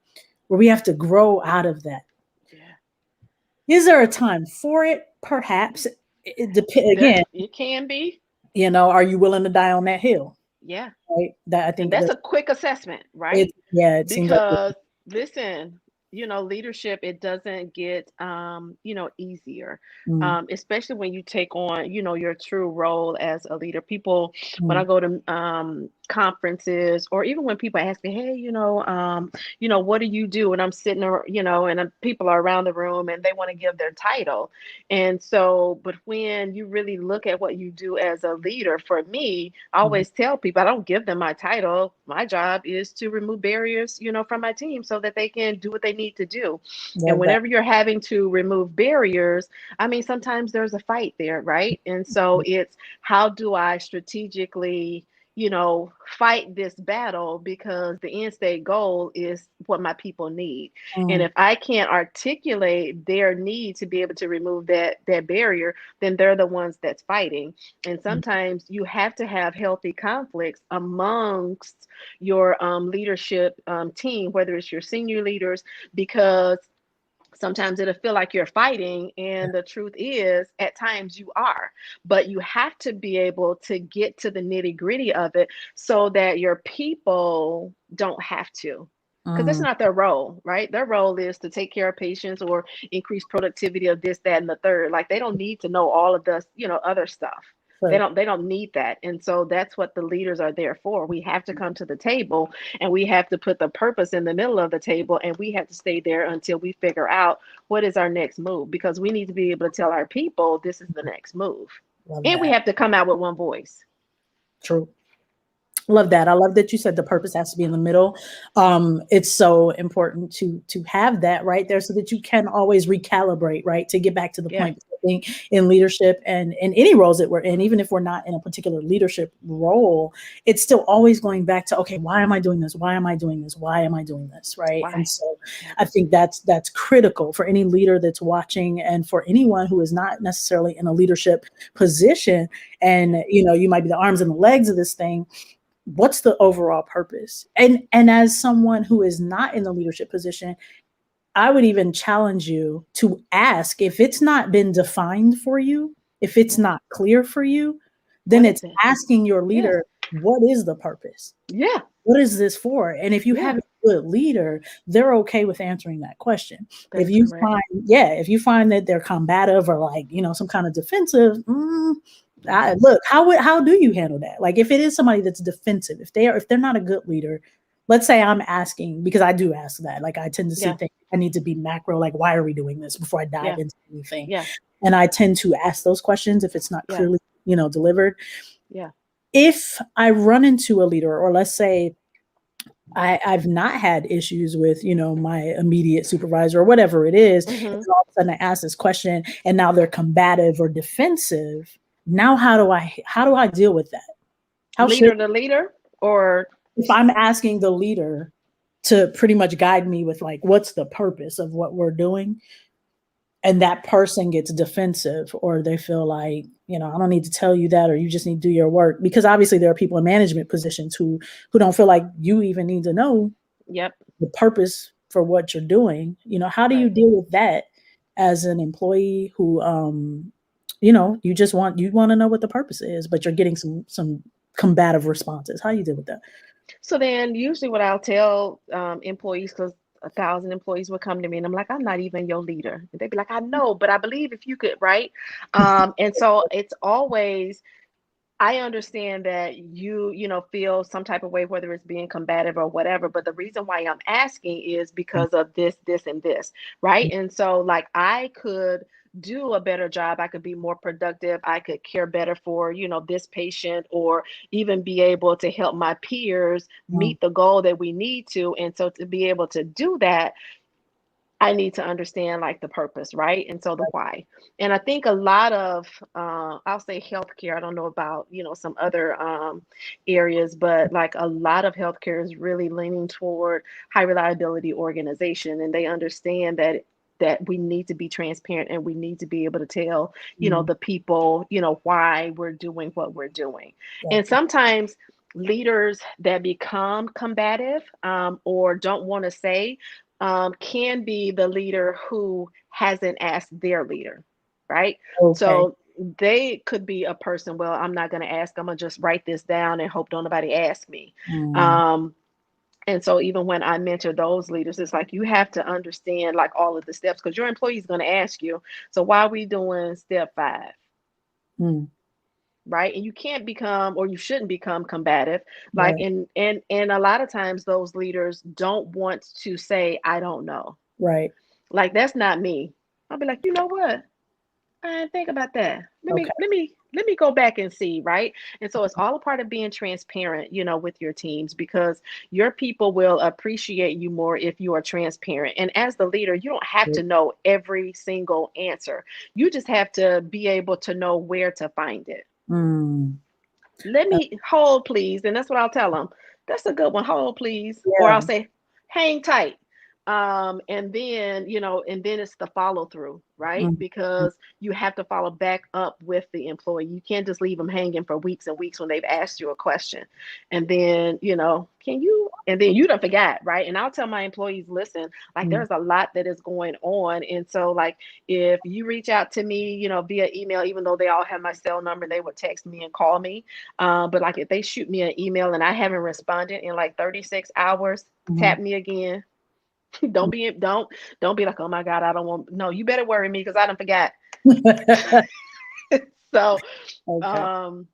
where we have to grow out of that. Yeah. Is there a time for it? Perhaps. It depends There, again. it can be. Are you willing to die on that hill? Yeah. Right. That I And think that's that a quick assessment, it. right? Yeah, it seems like Because listen, leadership, it doesn't get easier. mm, Especially when you take on, your true role as a leader. People, when I mm, go to conferences, or even when people ask me, hey, what do you do? And I'm sitting there, and people are around the room and they want to give their title. And so, but when you really look at what you do as a leader, for me, I mm. always tell people I don't give them my title. My job is to remove barriers, from my team so that they can do what they need to do. And Love that. whenever you're having to remove barriers, I mean, sometimes there's a fight there, right? And so it's, how do I strategically, fight this battle, because the end state goal is what my people need. And Mm, if I can't articulate their need to be able to remove that barrier, then they're the ones that's fighting. And mm, sometimes you have to have healthy conflicts amongst your leadership team, whether it's your senior leaders, because sometimes it'll feel like you're fighting, and the truth is at times you are. But you have to be able to get to the nitty gritty of it so that your people don't have to, because that's mm. not their role, right? Their role is to take care of patients or increase productivity of this, that, and the third. Like, they don't need to know all of the other stuff. they Right. don't they don't need that. And so that's what the leaders are there for. We have to come to the table, and we have to put the purpose in the middle of the table, and we have to stay there until we figure out what is our next move, because we need to be able to tell our people this is the next move. Love And we that. have to come out with one voice. True. Love that. I love that you said the purpose has to be in the middle. It's so important to have that right there so that you can always recalibrate, right? To get back to the Yeah. point. I think in leadership and in any roles that we're in, even if we're not in a particular leadership role, it's still always going back to, okay, why am I doing this? Why am I doing this? Why am I doing this? Right. And Why? so Yeah. I think that's critical for any leader that's watching, and for anyone who is not necessarily in a leadership position. And Yeah. you might be the arms and the legs of this thing. What's the overall purpose? And as someone who is not in the leadership position, I would even challenge you to ask, if it's not been defined for you, if it's Yeah. not clear for you, then What is it's it? asking your Yeah. leader, what is the purpose? Yeah. What is this for? And if you Yeah. have a good leader, they're okay with answering that question. That is correct. If you find that they're combative or like, some kind of defensive, look, how do you handle that? Like, if it is somebody that's defensive, if they're not a good leader, let's say I'm asking, because I do ask that, like I tend to see Yeah. things, I need to be macro, like, why are we doing this before I dive Yeah. into anything? Yeah. And I tend to ask those questions if it's not Yeah. clearly, delivered. Yeah. If I run into a leader, or let's say I've not had issues with, my immediate supervisor or whatever it is. And Mm-hmm. all of a sudden I ask this question and now they're combative or defensive. Now how do I deal with that? How should, Leader to leader, or if I'm asking the leader to pretty much guide me with like, what's the purpose of what we're doing? And that person gets defensive, or they feel like, I don't need to tell you that, or you just need to do your work, because obviously there are people in management positions who don't feel like you even need to know yep. the purpose for what you're doing. How do you Right. deal with that as an employee who you want to know what the purpose is, but you're getting some combative responses? How do you deal with that? So then usually what I'll tell employees, because 1,000 employees will come to me and I'm like, I'm not even your leader. And they'd be like, I know, but I believe if you could, right? And so it's always, I understand that you feel some type of way, whether it's being combative or whatever. But the reason why I'm asking is because of this, and this, right? And so, like, I could do a better job. I could be more productive. I could care better for, this patient, or even be able to help my peers Mm, meet the goal that we need to. And so, to be able to do that, I need to understand, like, the purpose, right? And so the why. And I think a lot of, I'll say healthcare. I don't know about, some other areas, but like a lot of healthcare is really leaning toward high reliability organization. And they understand that that we need to be transparent and we need to be able to tell, Mm, the people, why we're doing what we're doing. And gotcha. sometimes leaders that become combative, or don't want to say, can be the leader who hasn't asked their leader, right? Okay. So they could be a person, well, I'm not going to ask, I'm going to just write this down and hope don't nobody ask me. Mm, Um, and so even when I mentor those leaders, it's like you have to understand like all of the steps because your employee is going to ask you, so why are we doing step 5? mm, Right? And you can't become, or you shouldn't become combative. Like, right. and a lot of times those leaders don't want to say, I don't know. Right. Like, that's not me. I'll be like, you know what? I didn't think about that. Let Okay. me let me let me go back and see, right? And so it's all a part of being transparent, with your teams because your people will appreciate you more if you are transparent. And as the leader, you don't have to know every single answer. You just have to be able to know where to find it. Mm, Let uh, me hold, please. And that's what I'll tell them. That's a good one. Hold, please. Or yeah. I'll say, hang tight. And then, and then it's the follow through, right? Mm, mm, Because you have to follow back up with the employee. You can't just leave them hanging for weeks and weeks when they've asked you a question. And then, can you, and then you don't forget, right? And I'll tell my employees, listen, like mm, there's a lot that is going on. And so, like, if you reach out to me, via email, even though they all have my cell number, they would text me and call me. But like if they shoot me an email and I haven't responded in like 36 hours, mhm. tap me again. Don't be like, oh my God, I don't want, no, you better worry me because I don't forget. So Okay. um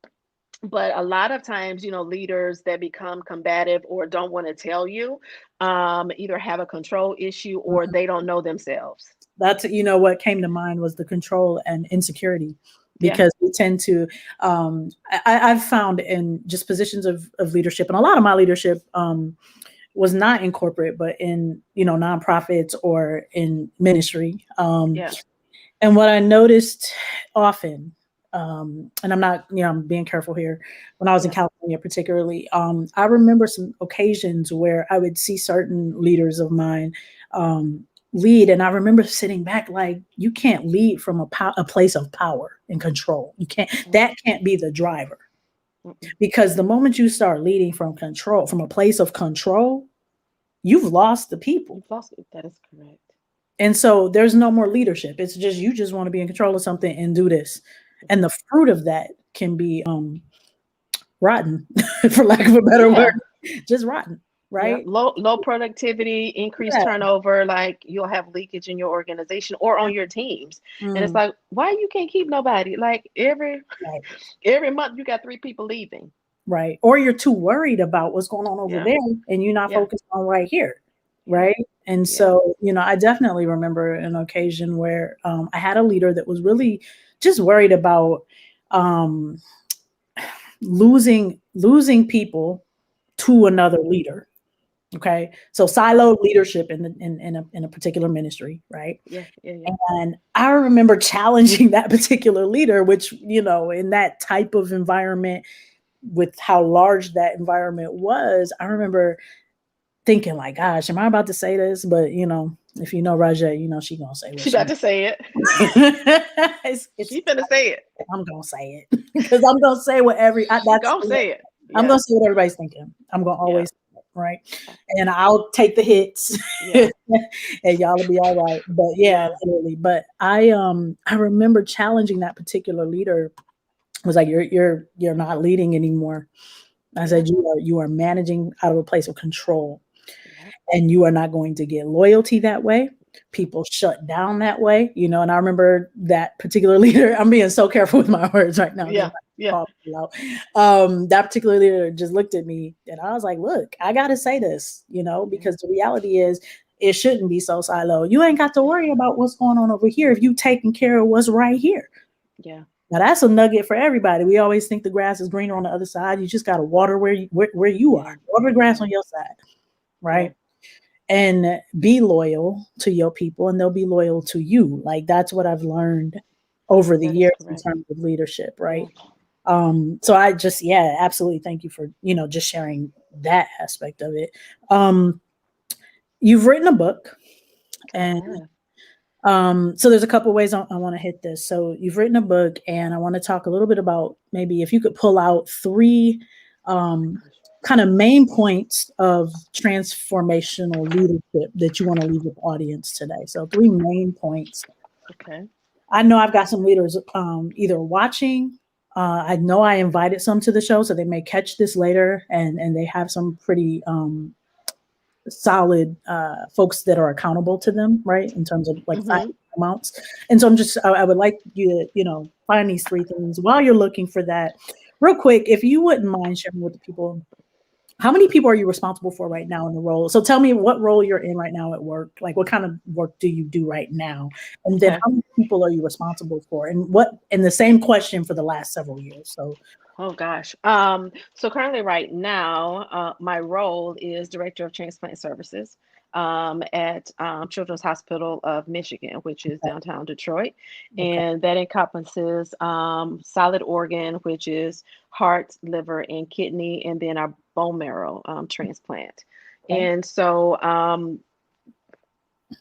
but a lot of times, leaders that become combative or don't want to tell you, either have a control issue or Mhm. they don't know themselves. That's what came to mind was the control and insecurity, Yeah. because we tend to. I've found in just positions of leadership, and a lot of my leadership was not in corporate, but in nonprofits or in ministry. Yeah. And what I noticed often, and I'm not, I'm being careful here. When I was in Yeah. California, particularly, I remember some occasions where I would see certain leaders of mine lead, and I remember sitting back like, you can't lead from a place of power and control. You can't. Mm, That can't be the driver, mm-mm. because the moment you start leading from control, from a place of control, you've lost the people. You've lost it. That is correct. And so there's no more leadership. It's just you just want to be in control of something and do this. And Mhm. the fruit of that can be rotten, for lack of a better word. Yeah. Just rotten, Yeah, right? low productivity, increased Yeah. turnover, like you'll have leakage in your organization or on your teams. And it's Mm, like, why you can't keep nobody? Like right. every month you got 3 people leaving. Right. Or you're too worried about what's going on over Yeah, there and you're not yeah, focused on right here. yeah, Right. And yeah. so, I definitely remember an occasion where I had a leader that was really just worried about um, losing people to another leader. Okay. So siloed leadership in a particular ministry, right? Yeah, yeah, yeah. And I remember challenging that particular leader, which, in that type of environment, with how large that environment was, I remember thinking like, gosh, am I about to say this? But if you know Raja, she gonna say what She she about to say it. it's She finna say it. I'm gonna say it because I'm gonna say what She gonna say it. I'm gonna Yeah, say what everybody's thinking. I'm gonna yeah, always say it, right, and I'll take the hits, yeah, and y'all will be all right. But yeah, yeah, literally. But I remember challenging that particular leader. Was like, you're not leading anymore. I yeah, said, you are managing out of a place of control, yeah, and you are not going to get loyalty that way. People shut down that way, and I remember that particular leader. I'm being so careful with my words right now because yeah, yeah, call people out. That particular leader just looked at me, and I was like, look, I gotta say this, yeah, because the reality is it shouldn't be so siloed. You ain't got to worry about what's going on over here if you taking care of what's right here. yeah, Now that's a nugget for everybody. We always think the grass is greener on the other side. You just got to water where you yeah, are. Water the grass yeah, on your side, yeah. right? And be loyal to your people, and they'll be loyal to you. Like, that's what I've learned over the That is years in correct. terms of leadership, Yeah. right? So I just, yeah, absolutely thank you for just sharing that aspect of it. You've written a book, I and have. So there's a couple ways I want to hit this. So you've written a book, and I want to talk a little bit about maybe if you could pull out three kind of main points of transformational leadership that you want to leave with the audience today. So three main points. Okay. I know I've got some leaders either watching. I know I invited some to the show, so they may catch this later, and they have some pretty solid folks that are accountable to them, right? In terms of like amounts. And so I would like you to, find these three things while you're looking for that. Real quick, if you wouldn't mind sharing with the people, how many people are you responsible for right now in the role? So tell me what role you're in right now at work. Like what kind of work do you do right now? And then how many people are you responsible for? And the same question for the last several years. So Oh gosh. So currently right now, my role is Director of Transplant Services at Children's Hospital of Michigan, which is downtown Detroit. okay. And that encompasses solid organ, which is heart, liver, and kidney, and then our bone marrow transplant. Okay. And so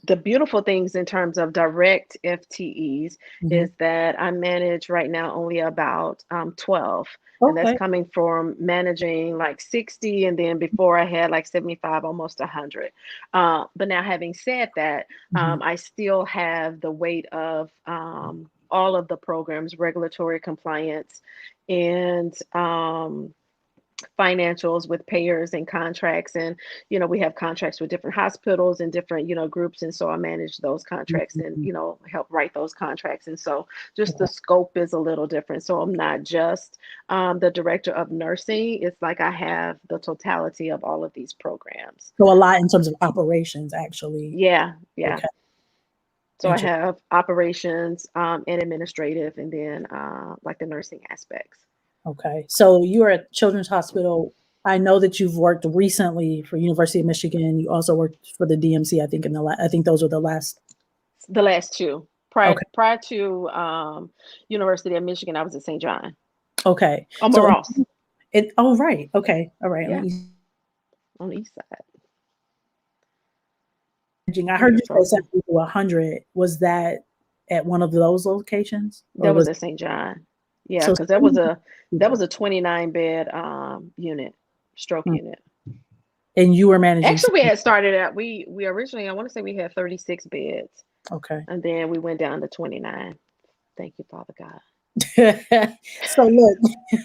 the beautiful things in terms of direct FTEs is that I manage right now only about 12. And that's Okay. coming from managing like 60. And then before I had like 75, almost 100. But now, having said that, I still have the weight of all of the programs, regulatory compliance, and financials with payers and contracts. And we have contracts with different hospitals and different groups, and so I manage those contracts and help write those contracts. And so just the scope is a little different. So I'm not just the director of nursing. It's like I have the totality of all of these programs. So a lot in terms of operations, actually. Yeah. Okay. So I have operations and administrative, and then like the nursing aspects. Okay. So you are at Children's Hospital. I know that you've worked recently for University of Michigan. You also worked for the DMC. I think I think those were the last. The last two. Prior Okay. prior to University of Michigan, I was at St. John. Okay. On So Ross. right. Okay. All right. Yeah. On the east side. I heard you say 70 to 100. Was that at one of those locations? Or That was at St. John. Yeah, so because that was a 29 bed unit, stroke unit. And you were managing. Actually, we had started out. We originally, I want to say we had 36 beds. Okay. And then we went down to 29. Thank you, Father God. So look,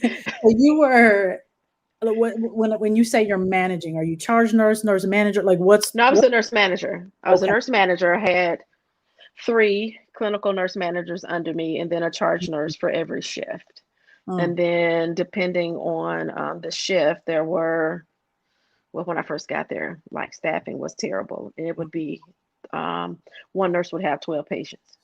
so you were when you say you're managing, are you charge nurse manager? Like No, I was a nurse manager. I was a nurse manager. I had 3 clinical nurse managers under me, and then a charge nurse for every shift. And then depending on the shift, there were, well, when I first got there, like staffing was terrible. It would be one nurse would have 12 patients.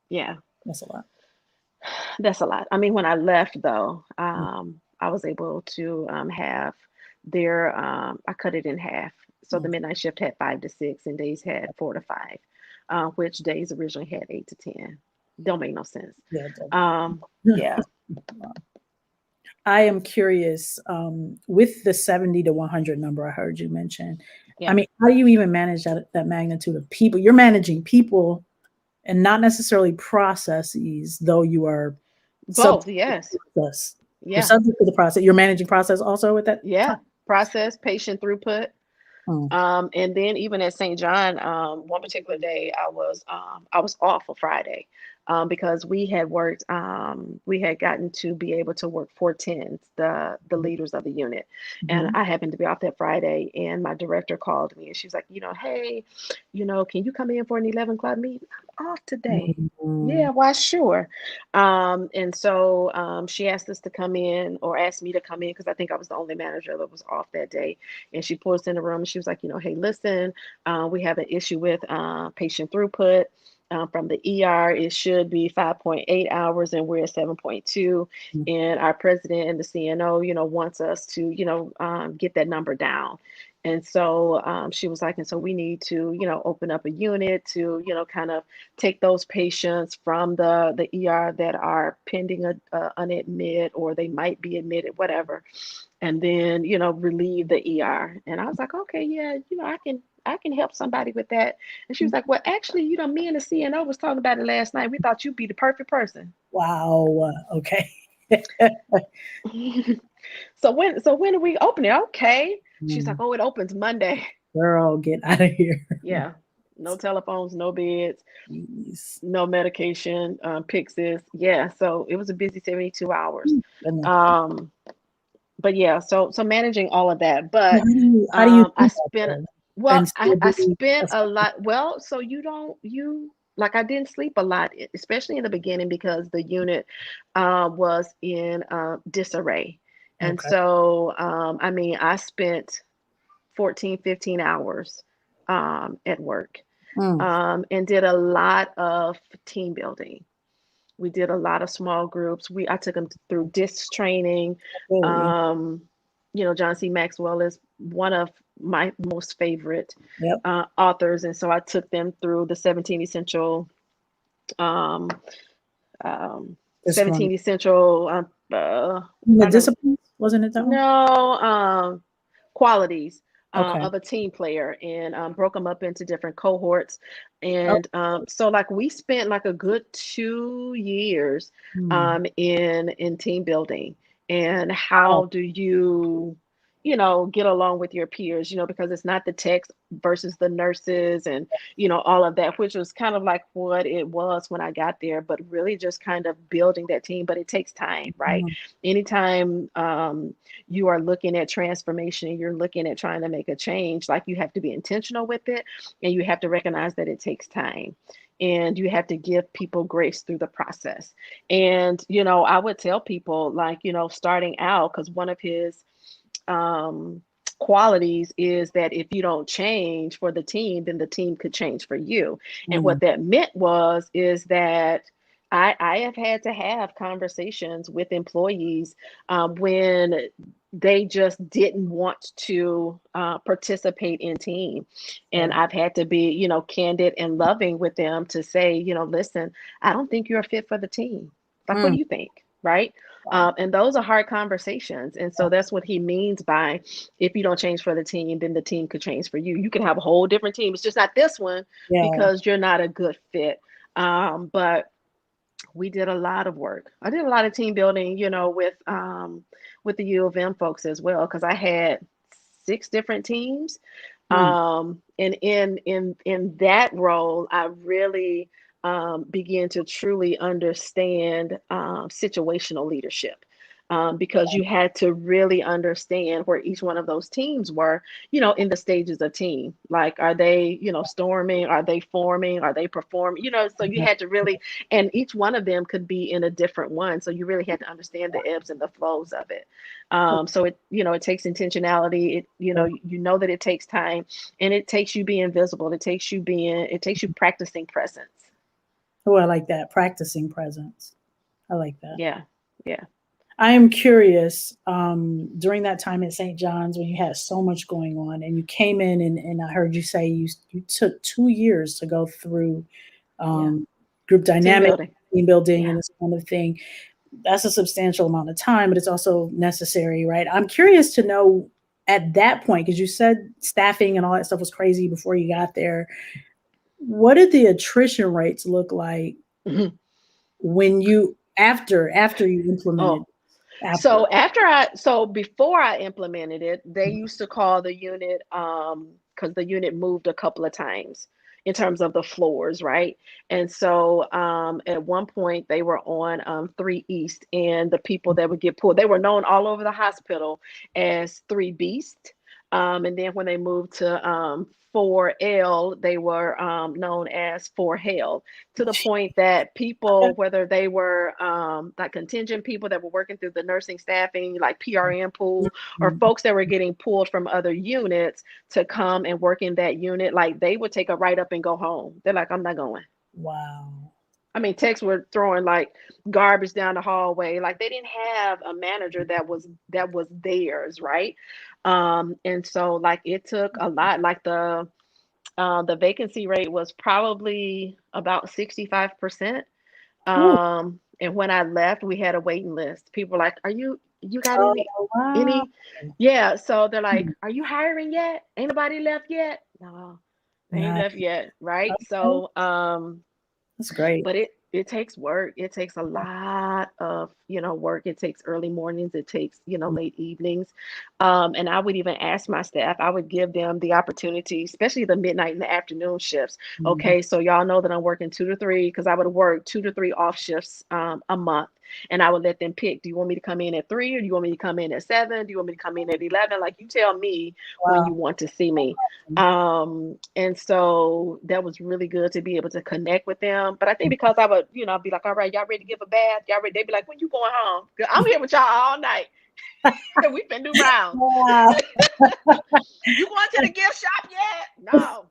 Yeah. That's a lot. That's a lot. I mean, when I left though, I was able to have their, I cut it in half. So the midnight shift had 5 to 6 and days had 4 to 5, which days originally had 8 to 10. Don't make no sense. Yeah. I am curious, with the 70 to 100 number I heard you mention. Yeah. I mean, how do you even manage that magnitude of people? You're managing people and not necessarily processes, though you are both. Yes. Yeah. You're subject to the process. You're managing process also with that? Yeah. Process, patient throughput. And then even at St. John, one particular day I was off for Friday because we had worked, we had gotten to be able to work 410s, the leaders of the unit. And I happened to be off that Friday, and my director called me and she was like, hey, can you come in for an 11 o'clock meeting? I'm off today. Yeah, why, sure. And so she asked us to come in, or asked me to come in, because I think I was the only manager that was off that day. And she pulled us in the room and she was like, hey, listen, we have an issue with patient throughput. From the ER, it should be 5.8 hours and we're at 7.2. And our president and the CNO, wants us to, get that number down. And so she was like, and so we need to, open up a unit to, kind of take those patients from the ER that are pending an admit, or they might be admitted, whatever, and then, relieve the ER. And I was like, okay, yeah, I can help somebody with that. And she was like, well, actually, me and the CNO was talking about it last night. We thought you'd be the perfect person. Wow. Okay. So when are we opening? Okay. She's like, Mm, oh, it opens Monday. girl, get out of here. Yeah. No telephones, no beds, Jeez. no medication, Pyxis. Yeah. So it was a busy 72 hours. Goodness. Um, but yeah, so managing all of that. Well, But how do you I think out spent there well, and I, still I be spent a effective? lot. Well, so you don't you like I didn't sleep a lot, especially in the beginning because the unit was in disarray. And Okay. so I mean I spent 14, 15 hours at work, Mm, and did a lot of team building. We did a lot of small groups. I took them through disc training. really? Um, John C. Maxwell is one of my most favorite Yep. authors, and so I took them through the um, um, This one. 17 essential. The I know, disciplines, wasn't it that one? no, qualities Okay. of a team player, and broke them up into different cohorts. Oh, And so like we spent like a good 2 years hmm. in team building, and Wow. how do you get along with your peers, because it's not the techs versus the nurses, and all of that, which was kind of like what it was when I got there, but really just kind of building that team. But it takes time, right? Mm, Anytime you are looking at transformation and you're looking at trying to make a change, like you have to be intentional with it, and you have to recognize that it takes time, and you have to give people grace through the process. And I would tell people, like, starting out, because one of his um qualities is that if you don't change for the team, then the team could change for you. And mm, what that meant is that I have had to have conversations with employees when they just didn't want to participate in team. And yeah. I've had to be, candid and loving with them to say, listen, I don't think you're a fit for the team. Like, what Mm, do you think? Right. wow. And those are hard conversations. And so that's what he means by, if you don't change for the team, then the team could change for you. You can have a whole different team. It's just not this one Yeah. because you're not a good fit. But we did a lot of work. I did a lot of team building, with the U of M folks as well, because I had 6 different teams. Mm, And in that role, I really began to truly understand situational leadership. Because you had to really understand where each one of those teams were, in the stages of team. Like, are they, storming? Are they forming? Are they performing? So you yeah. had to really, and each one of them could be in a different one. So you really had to understand the ebbs and the flows of it. So it takes intentionality. You know that it takes time, and it takes you being visible. It takes you practicing presence. Oh, I like that. Practicing presence. I like that. Yeah. Yeah. I am curious, during that time at St. John's when you had so much going on and you came in and I heard you say you took 2 years to go through Yeah. um, group Team dynamic, building. team building, Yeah. and this kind of thing. That's a substantial amount of time, but it's also necessary, right? I'm curious to know at that point, because you said staffing and all that stuff was crazy before you got there. What did the attrition rates look like Mhm. when you after you implemented Oh, after? so before I implemented it, they used to call the unit, because the unit moved a couple of times in terms of the floors, right? And so at one point they were on 3 East, and the people that would get pulled, they were known all over the hospital as 3 Beast. And then when they moved to 4L, they were known as 4 Hell, to the point that people, whether they were like contingent people that were working through the nursing staffing, like PRN pool, or Mhm. folks that were getting pulled from other units to come and work in that unit, like they would take a write up and go home. They're like, I'm not going. Wow. I mean, techs were throwing like garbage down the hallway. Like they didn't have a manager that was theirs, right? And so like it took a lot, like the vacancy rate was probably about 65%. Ooh, And when I left, we had a waiting list. People were like, you got oh, wow. any? Yeah. So they're like, are you hiring yet? Ain't nobody left yet? No, they ain't Nice. left yet. Right. Okay. So, That's great. but it takes work. It takes a lot of, work. It takes early mornings. It takes, late evenings. And I would even ask my staff, I would give them the opportunity, especially the midnight and the afternoon shifts. Mhm. Okay, so y'all know that I'm working 2 to 3, because I would work 2 to 3 off shifts a month. And I would let them pick, do you want me to come in at 3, or do you want me to come in at 7? Do you want me to come in at 11? Like, you tell me when Wow. you want to see me. And so that was really good to be able to connect with them. But I think because I would, I'd be like, all right, y'all ready to give a bath? Y'all ready? They'd be like, when you going home? 'Cause I'm here with y'all all night. We've been do rounds. Wow. You going to the gift shop yet? No,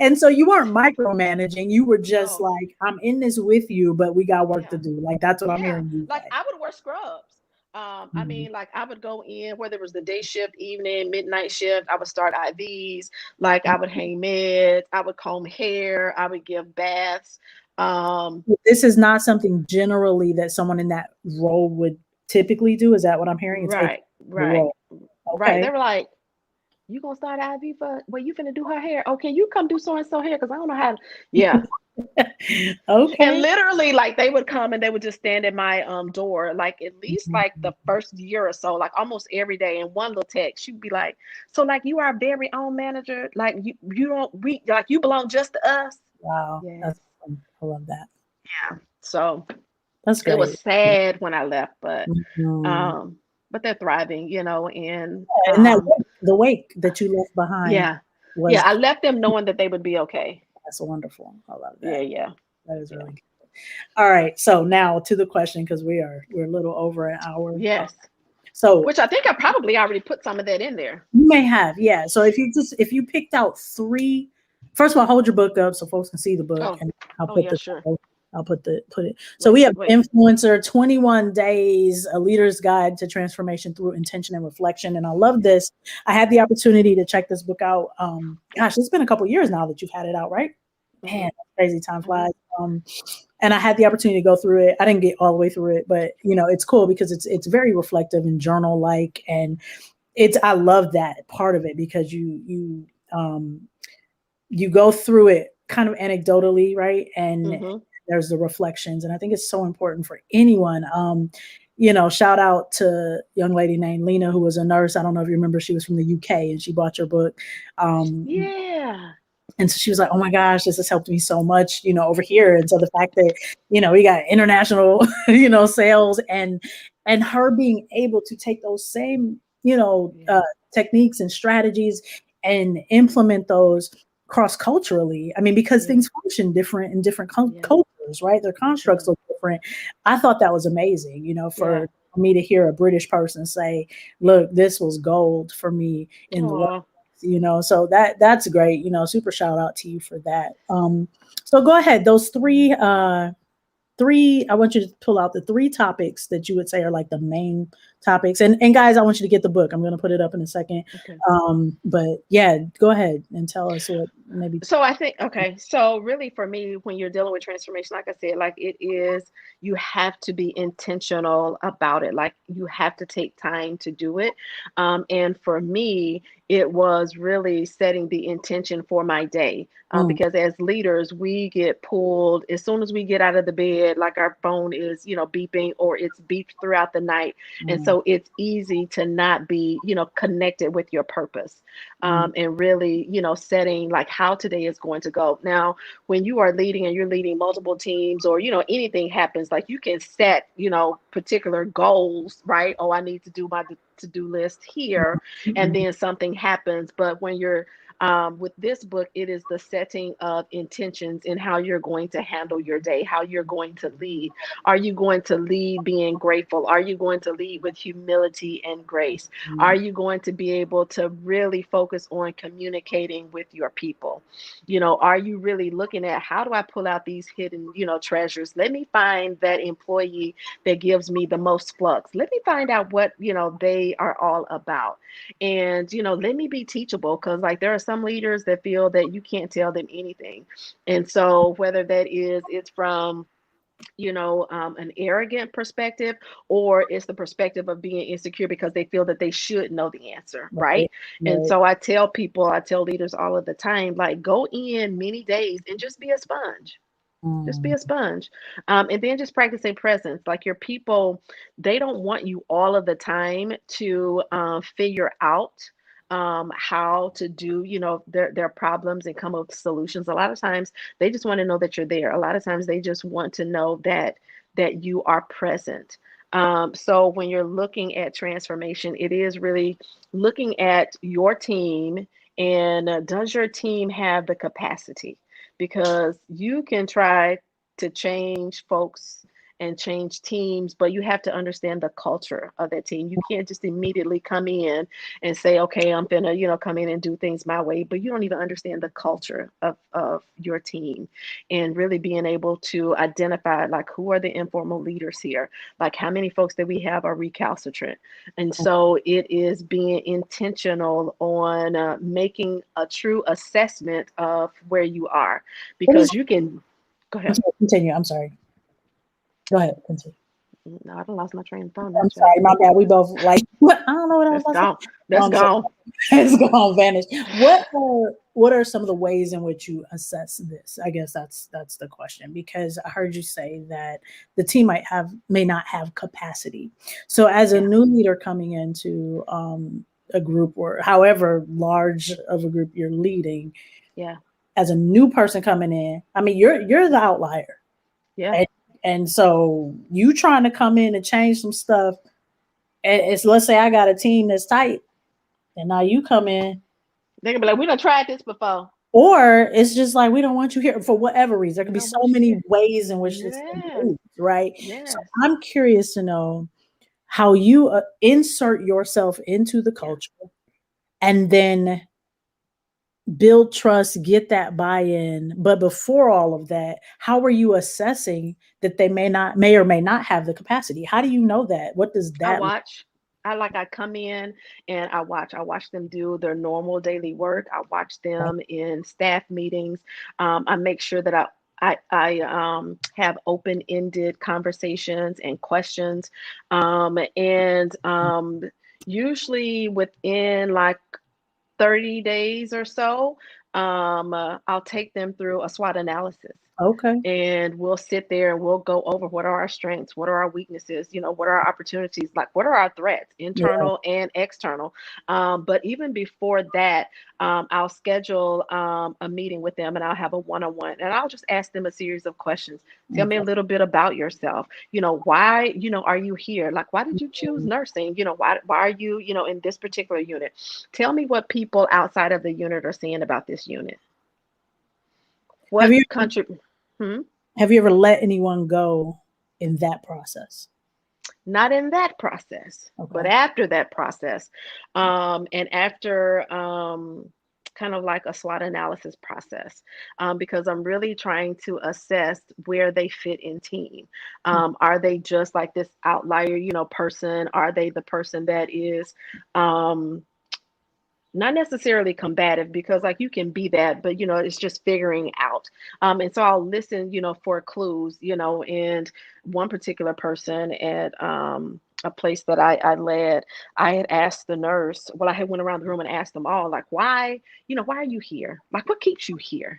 And so you weren't micromanaging. You were just no. like, I'm in this with you, but we got work to Yeah. do. Like that's what I'm Yeah. hearing you Like say. I would wear scrubs. I Mhm. mean, like I would go in, whether it was the day shift, evening, midnight shift, I would start IVs, like I would hang meds, I would comb hair, I would give baths. Um, This is not something generally that someone in that role would typically do. Is that what I'm hearing? It's right, the right, role. right. Okay. They were like, you gonna start IV for, well, you finna do her hair. Oh, can you come do so and so hair? Because I don't know how to, yeah. And Okay. literally, like they would come and they would just stand at my door, like at least like the first year or so, like almost every day. And one little text, she'd be like, "So like you are our very own manager, like you don't we like you belong just to us." Wow. Yes. That's awesome. I love that. Yeah. So That's it was great. sad when I left, but Mhm. um, but they're thriving, and And that wake, the wake that you left behind yeah, yeah. was I left them knowing that they would be okay. that's wonderful. I love Yeah, that. yeah, That is yeah. really good. All right. So now to the question, because we're a little over an hour. Yes. So Which I think I probably already put some of that in there. you may have, yeah. So if you picked out three, first of all, hold your book up so folks can see the book, Oh, and I'll oh put yeah, the sure. I'll put it. So Wait, we have wait. influencer 21 days, a leader's guide to transformation through intention and reflection. And I love this. I had the opportunity to check this book out. Gosh, it's been a couple years now that you've had it out, right? Mm-hmm. Man, crazy time Mm-hmm. flies. And I had the opportunity to go through it. I didn't get all the way through it, but it's cool because it's very reflective and journal like, and it's I love that part of it because you go through it kind of anecdotally, right? And Mm-hmm. there's the reflections, and I think it's so important for anyone. Shout out to a young lady named Lena who was a nurse. I don't know if you remember, she was from the UK and she bought your book. Yeah. And so she was like, "Oh my gosh, this has helped me so much, over here." And so the fact that we got international, sales, and her being able to take those same, Yeah. techniques and strategies and implement those cross culturally. I mean, because Yeah. things function different in different Yeah. cultures, right? Their constructs Yeah. are different. I thought that was amazing, Yeah. for me to hear a British person say, "Look, this was gold for me in the Oh. so that's great, super shout out to you for that. So go ahead, those three, I want you to pull out the three topics that you would say are like the main topics, and guys, I want you to get the book. I'm going to put it up in a second. Okay. But yeah, go ahead and tell us what maybe. So I think, okay, so really for me, when you're dealing with transformation, like I said, like it is, you have to be intentional about it. Like you have to take time to do it. And for me, it was really setting the intention for my day. Mm, Because as leaders, we get pulled as soon as we get out of the bed, like our phone is, beeping, or it's beeped throughout the night. And mm, so it's easy to not be, connected with your purpose. mm, And really, setting like how today is going to go. Now, when you are leading and you're leading multiple teams, or, anything happens, like you can set, particular goals, right? Oh, I need to do my to-do list here, and mm, then something happens. But when you're With this book, it is the setting of intentions in how you're going to handle your day, how you're going to lead. Are you going to lead being grateful? Are you going to lead with humility and grace? Are you going to be able to really focus on communicating with your people? Are you really looking at, how do I pull out these hidden, treasures? Let me find that employee that gives me the most flux. Let me find out what, they are all about. And, let me be teachable, because like there are some leaders that feel that you can't tell them anything. And so whether that is, it's from an arrogant perspective, or it's the perspective of being insecure because they feel that they should know the answer, Right, right? And right. so I tell leaders all of the time, like, go in many days and just be a sponge. Just be Mm, a sponge. And then just practicing presence. Like, your people, they don't want you all of the time to figure out how to do, their problems and come up with solutions. A lot of times they just want to know that you're there. A lot of times they just want to know that you are present. So when you're looking at transformation, it is really looking at your team, and does your team have the capacity? Because you can try to change folks and change teams, but you have to understand the culture of that team. You can't just immediately come in and say, okay, I'm gonna, come in and do things my way, but you don't even understand the culture of your team, and really being able to identify, like, who are the informal leaders here? Like, how many folks that we have are recalcitrant? And so it is being intentional on making a true assessment of where you are, what is, because you can go I'm ahead. sorry, continue. I'm sorry. Go ahead. Continue. No, I done lost my train of thought I'm now, child. sorry. My bad. We both like, what? I don't know what I was That's about to say. gone. That's So gone. it's gone, vanished. What are some of the ways in which you assess this? I guess that's the question, because I heard you say that the team may not have capacity. So as a Yeah. new leader coming into a group, or however large of a group you're leading, Yeah. as a new person coming in, I mean, you're the outlier, Yeah. and, and so you trying to come in and change some stuff. And it's, let's say I got a team that's tight, and now you come in. They can be like, we done tried this before. Or it's just like, we don't want you here for whatever reason. There could We be don't so want you many here. ways in which this can be Yes. used, right? So Yes. I'm curious to know how you insert yourself into the Yeah. culture, and then build trust, get that buy-in. But before all of that, how are you assessing that they may or may not have the capacity? How do you know that? What does I that look watch. I come in and I watch. I watch them do their normal daily work. I watch like? them in staff meetings. I make sure that I have open-ended conversations and questions. And usually within like 30 days or so, I'll take them through a SWOT analysis, Okay. and we'll sit there and we'll go over what are our strengths, what are our weaknesses, what are our opportunities, like what are our threats, Yeah. internal and external. But even before that, I'll schedule a meeting with them, and I'll have a one-on-one, and I'll just ask them a series of questions. Tell me a Okay. little bit about yourself. Why, are you here? Like, why did you choose nursing? Why are you, in this particular unit? Tell me what people outside of the unit are saying about this unit. Have What you country? Hmm? have you ever let anyone go in that process? Not in that process, but Okay. after that process, and after kind of like a SWOT analysis process, because I'm really trying to assess where they fit in team. Are they just like this outlier, person? Are they the person that is not necessarily combative, because like you can be that, but it's just figuring out. And so I'll listen, for clues, and one particular person at a place that I led, I had asked the nurse, well, I had went around the room and asked them all, like, why are you here? Like, what keeps you here?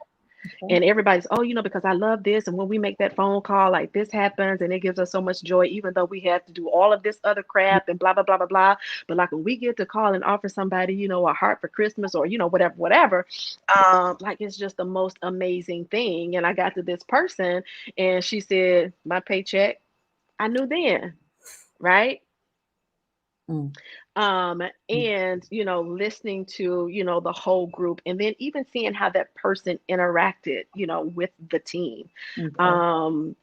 Okay. And everybody's, oh, because I love this, and when we make that phone call, like, this happens, and it gives us so much joy, even though we have to do all of this other crap and blah blah blah blah blah. But like, when we get to call and offer somebody, a heart for Christmas, or whatever, like, it's just the most amazing thing. And I got to this person, and she said, my paycheck, I knew then, right? Mm. And listening to the whole group, and then even seeing how that person interacted with the team. Okay. um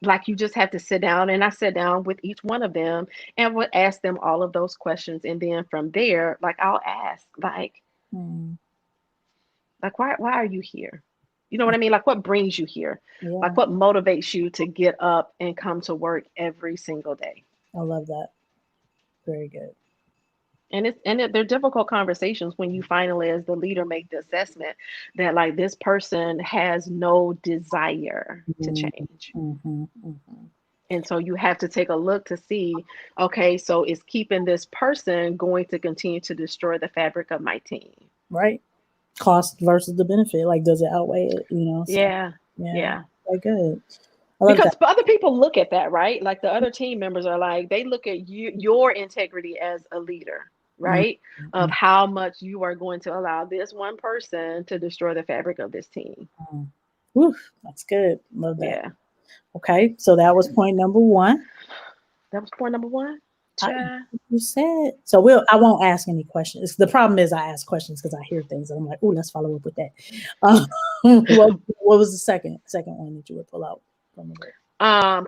like, you just have to sit down, and I sat down with each one of them and would ask them all of those questions, and then from there, like, I'll ask, Mm. like, why are you here? You know what I mean? Like, what brings you here? Yeah, Like, what motivates you to get up and come to work every single day? I love that. Very good. They're difficult conversations when you finally, as the leader, make the assessment that, like, this person has no desire to Mhm, change. mhm, mhm. And so you have to take a look to see, okay, so is keeping this person going to continue to destroy the fabric of my team? Right. Cost versus the benefit. Like, does it outweigh it? So Yeah, yeah, yeah. very good. I love Because that. other people look at that, right? Like, the other team members are like, they look at you, your integrity as a leader, Mhm, right? Of mhm, how much you are going to allow this one person to destroy the fabric of this team. mhm. Whew, that's good. Love that. Yeah. Okay, so that was point number one. That was point number one. I, Cha. you said so. I won't ask any questions. The problem is I ask questions because I hear things and I'm like, oh, let's follow up with that. Um, what was the second one that you would pull out from the book?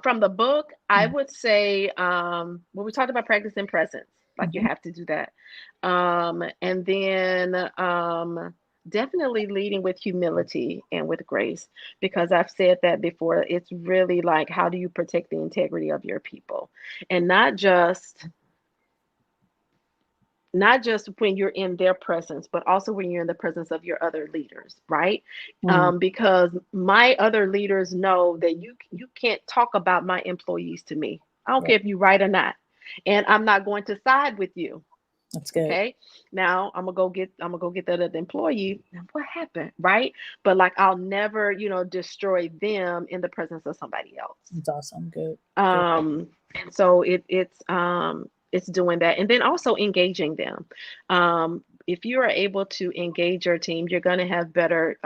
From the book, I Mm, would say, well, we talked about practicing presence, like, you mhm, have to do that. And then, definitely leading with humility and with grace, because I've said that before. It's really like, how do you protect the integrity of your people? And not just when you're in their presence, but also when you're in the presence of your other leaders, right? mm, Because my other leaders know that you can't talk about my employees to me. I don't right. care if you're right or not, and I'm not going to side with you. That's good. Okay, now I'm gonna go get that other employee. Now, what happened, right? But, like, I'll never destroy them in the presence of somebody else. That's awesome. Good. Good. And so it's doing that, and then also engaging them. If you are able to engage your team, you're going to have better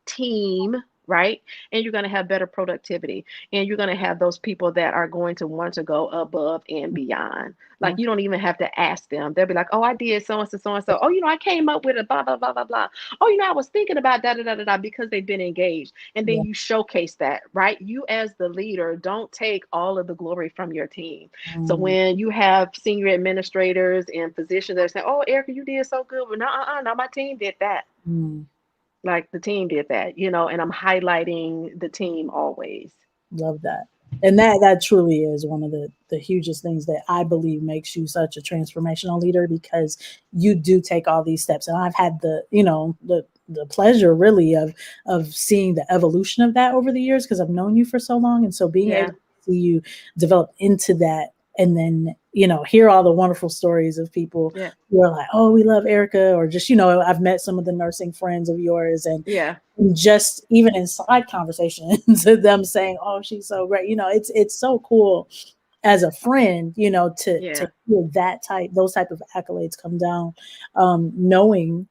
team, right? And you're going to have better productivity, and you're going to have those people that are going to want to go above and beyond. Like, Mhm. you don't even have to ask them. They'll be like, oh, I did so and so, so and so. Oh, I came up with a blah blah blah blah blah. Oh, I was thinking about da da da da da, because they've been engaged. And then Yeah. you showcase that, right? You, as the leader, don't take all of the glory from your team. So Mm, when you have senior administrators and physicians that say, oh, Erica, you did so good. Well, no, my team did that. mm. Like, the team did that, and I'm highlighting the team always. Love that. And that truly is one of the hugest things that I believe makes you such a transformational leader, because you do take all these steps. And I've had the pleasure really of seeing the evolution of that over the years, because I've known you for so long. And so being able Yeah, to see you develop into that, and then hear all the wonderful stories of people yeah, who are like, oh, we love Erica, or just I've met some of the nursing friends of yours, and yeah, just even inside conversations of them saying, oh, she's so great. It's so cool as a friend, to yeah, hear those type of accolades come down. Knowing,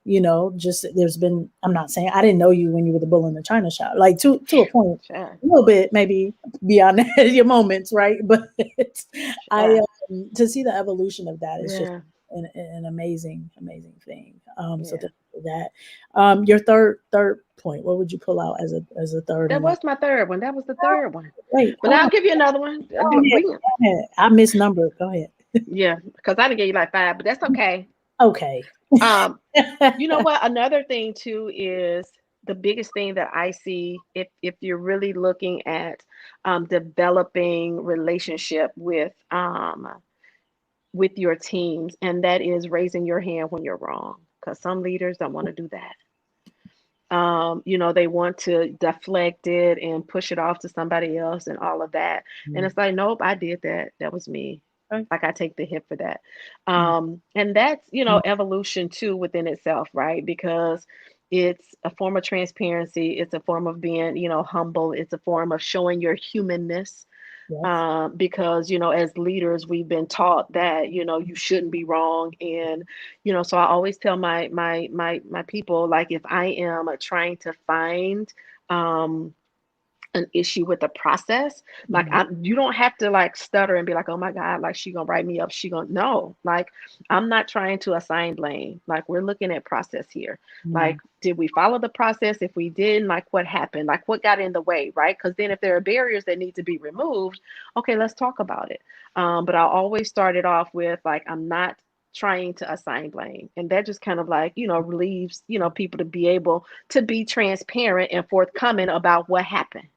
just there's been, I'm not saying I didn't know you when you were the bull in the china shop, like to a point, sure, a little bit maybe beyond that, your moments, right? But I sure, to see the evolution of that is just yeah, an amazing thing. So yeah. thank you for that. Your third point, what would you pull out as a third That and last? was my third one. That was the third one. Wait, But hold now on. I'll give you another one. Go ahead. We, Go ahead. I misnumbered. Go ahead. yeah, because I didn't give you like five, but that's okay. Okay. Um, You know what? Another thing too is the biggest thing that I see, if you're really looking at developing relationship with your teams, and that is raising your hand when you're wrong. Because some leaders don't want to do that. They want to deflect it and push it off to somebody else and all of that. And Mm, it's like, nope, I did that. That was me. okay. Like, I take the hit for that. Mm, And that's, mm, evolution too within itself, right? Because it's a form of transparency. It's a form of being, humble. It's a form of showing your humanness, yes. because as leaders we've been taught that you shouldn't be wrong. And so I always tell my people, like, if I am trying to find um an issue with the process. Like Mhm. you don't have to like stutter and be like, oh my God, like she gonna write me up. She gonna no, like I'm not trying to assign blame. Like we're looking at process here. Like, Mhm. did we follow the process? If we didn't, like what happened? Like what got in the way, right? Because then if there are barriers that need to be removed, okay, let's talk about it. But I always started off with like, I'm not trying to assign blame. And that just kind of like, relieves, people to be able to be transparent and forthcoming about what happened.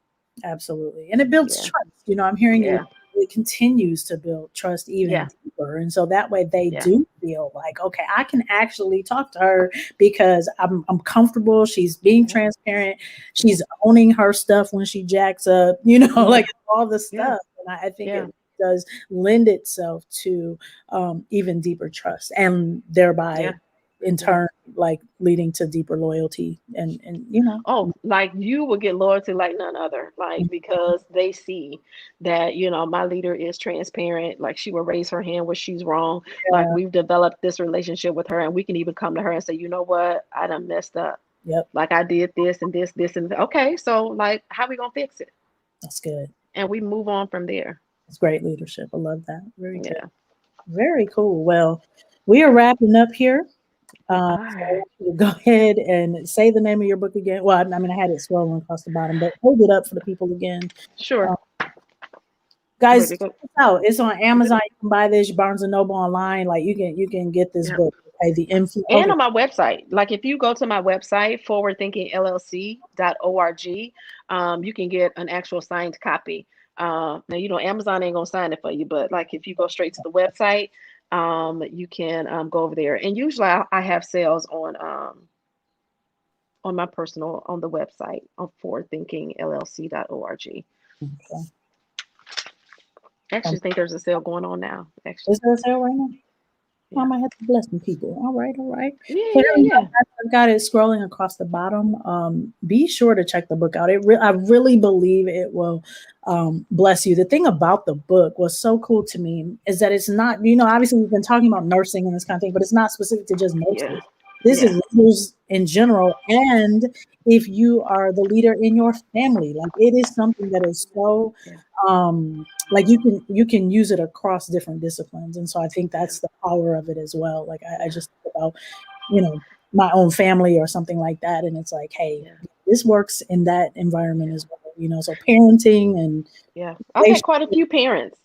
Absolutely. And it builds Yeah. trust. I'm hearing you, Yeah. it continues to build trust even Yeah. deeper. And so that way they Yeah. do feel like, okay, I can actually talk to her because I'm comfortable. She's being Yeah. transparent. Yeah. She's owning her stuff when she jacks up, Yeah. like all the Yeah. stuff. And I think Yeah. it does lend itself to even deeper trust and thereby Yeah. in Yeah. turn, like leading to deeper loyalty and Oh, like you will get loyalty like none other, like because they see that, my leader is transparent. Like she will raise her hand when she's wrong. Like yeah, we've developed this relationship with her, and we can even come to her and say, you know what, I done messed up. yep, Like I did this and this and okay, so like how we gonna fix it? that's good. And we move on from there. It's great leadership. I love that. Very good. Yeah. Very cool. Well, we are wrapping up here. All So I right. want you to go ahead and say the name of your book again. Well, I mean, I had it scrolling across the bottom, but hold it up for the people again. Sure. Uh, guys, Wait, we check go. this out. It's on Is it? Amazon. You can buy this, Barnes and Noble online. Like you can get this Yeah. book. Okay, the influence. And Okay, on my website, like if you go to my website, forwardthinkingllc.org, you can get an actual signed copy. Now, Amazon ain't gonna sign it for you, but like if you go straight to the website, you can go over there. And usually I have sales on my personal on the website on forwardthinkingllc.org. okay. I actually think there's a sale going on now, Is actually. there a sale right now? I Yeah. might have to bless some people. All right, all right. Yeah, So yeah, here we go. yeah. I've got it scrolling across the bottom. Be sure to check the book out. I really believe it will bless you. The thing about the book was so cool to me is that it's not, obviously we've been talking about nursing and this kind of thing, but it's not specific to just Yeah. nurses. This Yeah. is leaders in general. And if you are the leader in your family, like it is something that is so Yeah. like you can use it across different disciplines, and so I think Yeah. that's the power of it as well. Like I just think about you know my own family or something like that, and it's like, hey, Yeah. this works in that environment Yeah. as well. So parenting and Yeah, I've had quite a relationships. few parents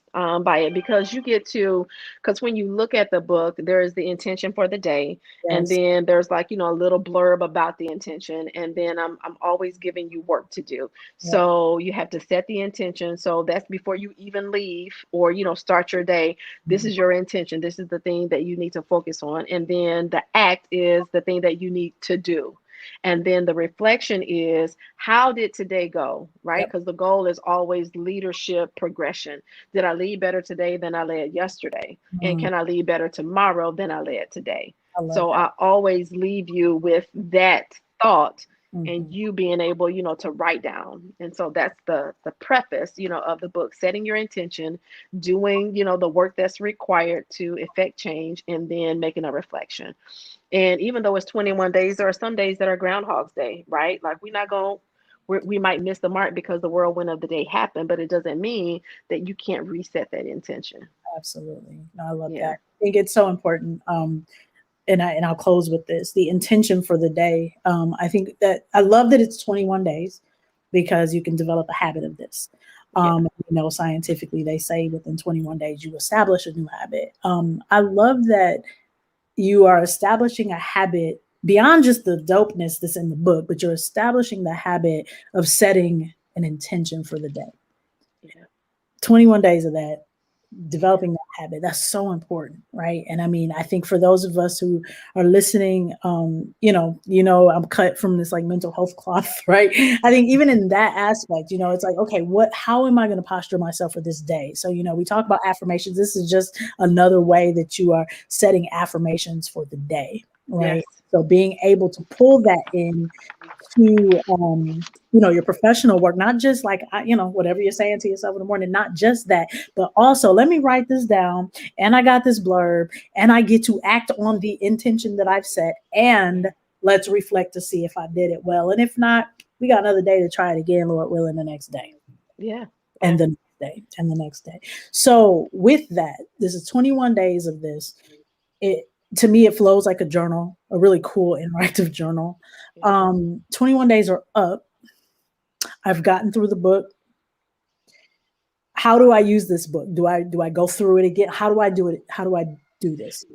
buy it because you get to, because when you look at the book, there is the intention for the day, and Yes, then there's like a little blurb about the intention, and then I'm always giving you work to do. yep, So you have to set the intention. So that's before you even leave or start your day. This mhm, is your intention. This is the thing that you need to focus on, and then the act is the thing that you need to do. And then the reflection is how did today go, right? yep, Because the goal is always leadership progression. Did I lead better today than I led yesterday? And mm, can I lead better tomorrow than I led today? I love So that. I always leave you with that thought and Hmm. you being able, to write down. And so that's the preface, of the book, setting your intention, doing, the work that's required to effect change, and then making a reflection. And even though it's 21 days, there are some days that are Groundhog's Day, right? Like we're not going, we might miss the mark because the whirlwind of the day happened, but it doesn't mean that you can't reset that intention. Absolutely, no, I love that. Yeah. I think it's so important. And I'll close with this: the intention for the day. I think that I love that it's 21 days because you can develop a habit of this. Yeah. Scientifically, they say within 21 days you establish a new habit. I love that you are establishing a habit beyond just the dopeness that's in the book, but you're establishing the habit of setting an intention for the day. Yeah. 21 days of that, Yeah. developing that habit, that's so important, right? And I mean, I think for those of us who are listening, I'm cut from this like mental health cloth, right? I think even in that aspect, it's like, okay, how am I going to posture myself for this day? So we talk about affirmations. This is just another way that you are setting affirmations for the day, Yes. right? So being able to pull that in to your professional work, not just like whatever you're saying to yourself in the morning, not just that, but also let me write this down, and I got this blurb, and I get to act on the intention that I've set, and let's reflect to see if I did it well, and if not, We got another day to try it again, Lord willing, the next day. Yeah. And the next day, and the next day. So with that, this is 21 days of this. To me, it flows like a journal, a really cool interactive journal. 21 days are up. I've gotten through the book. How do I use this book? Do I go through it again? How do I do it? How do I do this?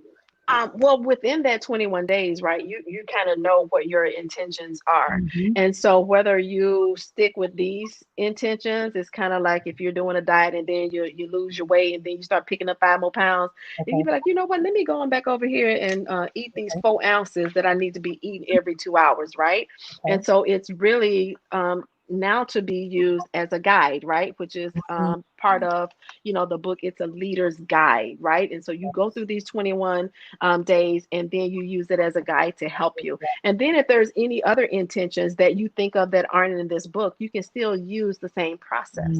Well, within that 21 days, right, you kind of know what your intentions are. Mm-hmm. And so whether you stick with these intentions, it's kind of like if you're doing a diet and then you lose your weight and then you start picking up 5 more pounds, and you be like, you know what, let me go on back over here and eat these 4 ounces that I need to be eating every 2 hours, right? And so it's really now to be used as a guide, right? Which is part of, the book. It's a leader's guide, right? And so you go through these 21 days, and then you use it as a guide to help you. And then if there's any other intentions that you think of that aren't in this book, you can still use the same process,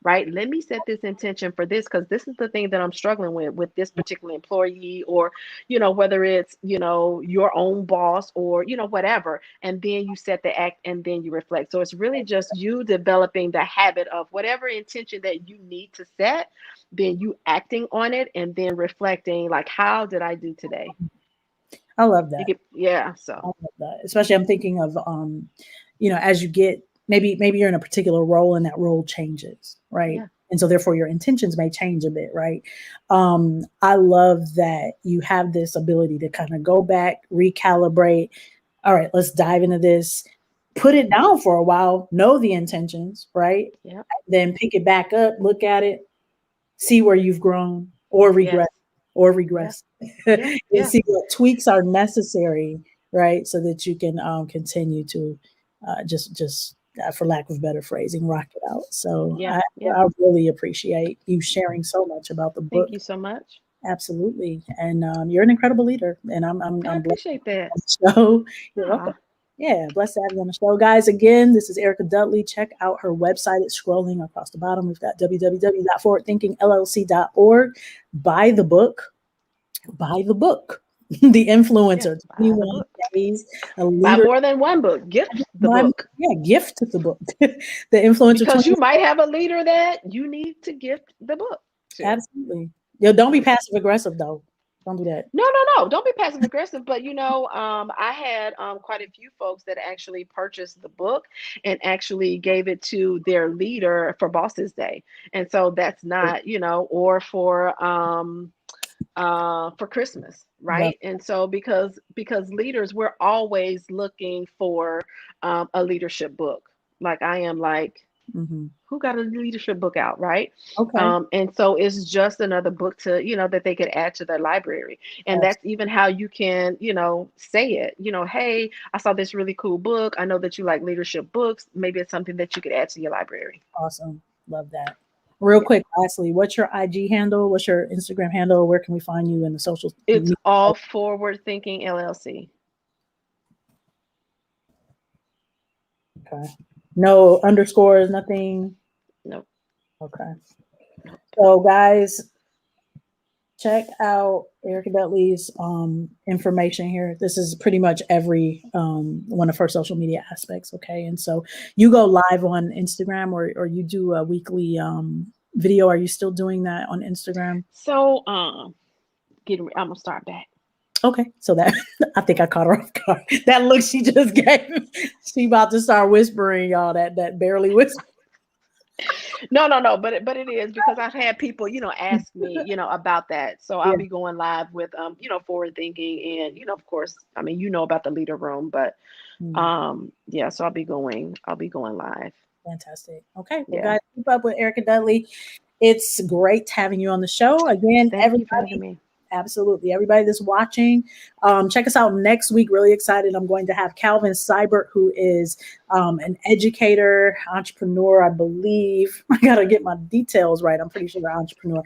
right? Let me set this intention for this, because this is the thing that I'm struggling with this particular employee, or, whether it's, your own boss, or, whatever. And then you set the act, and then you reflect. So it's really just you developing the habit of whatever intention that you need to set, then you acting on it, and then reflecting, like, how did I do today? I love that. So I love that. Especially I'm thinking of as you get, maybe you're in a particular role and that role changes, right? Yeah. And so therefore your intentions may change a bit, right? I love that you have this ability to kind of go back, recalibrate. All right, let's dive into this. Put it down for a while, know the intentions, right? Yeah. Then pick it back up, look at it, see where you've grown or regress and see what tweaks are necessary, right? So that you can continue to just for lack of better phrasing, rock it out. So I really appreciate you sharing so much about the book. Thank you so much. Absolutely. And you're an incredible leader, and I'm I appreciate that. So you're welcome. Yeah, blessed to have you on the show. Guys, again, this is Erika Dudley. Check out her website. It's scrolling across the bottom. We've got www.forwardthinkingllc.org. Buy the book. Buy the book. The Influencer. 21 days. Buy more than one book. Gift the book. Yeah, gift the book. The Influencer. Because you might have a leader that you need to gift the book to. Absolutely. Don't be passive aggressive, though. Don't do that. No. Don't be passive aggressive. But, I had quite a few folks that actually purchased the book and actually gave it to their leader for Bosses Day. And so that's not, or for Christmas, right? And so because leaders, we're always looking for a leadership book. Like I am like, who got a leadership book out, right? Okay. And so it's just another book to, that they could add to their library. And that's even how you can, say it, hey, I saw this really cool book. I know that you like leadership books. Maybe it's something that you could add to your library. Awesome. Love that. Real quick, lastly, what's your IG handle? What's your Instagram handle? Where can we find you in the social? It's all Forward Thinking LLC. Okay. No underscores, nothing? Nope. Okay. So guys, check out Erika Dudley's information here. This is pretty much every one of her social media aspects. Okay. And so you go live on Instagram or you do a weekly video. Are you still doing that on Instagram? So I'm gonna start back. Okay. So that I think I caught her off guard. That look she just gave. She about to start whispering, y'all, that barely whisper. No, but it is because I've had people, ask me, about that. So I'll be going live with, Forward Thinking, and of course, I mean, about the leader room, but so I'll be going live. Fantastic. Okay, well, guys, keep up with Erika Dudley. It's great having you on the show again. Thank you for having me. Absolutely. Everybody that's watching, check us out next week. Really excited. I'm going to have Calvin Seibert, who is an educator, entrepreneur, I believe. I got to get my details right. I'm pretty sure an entrepreneur.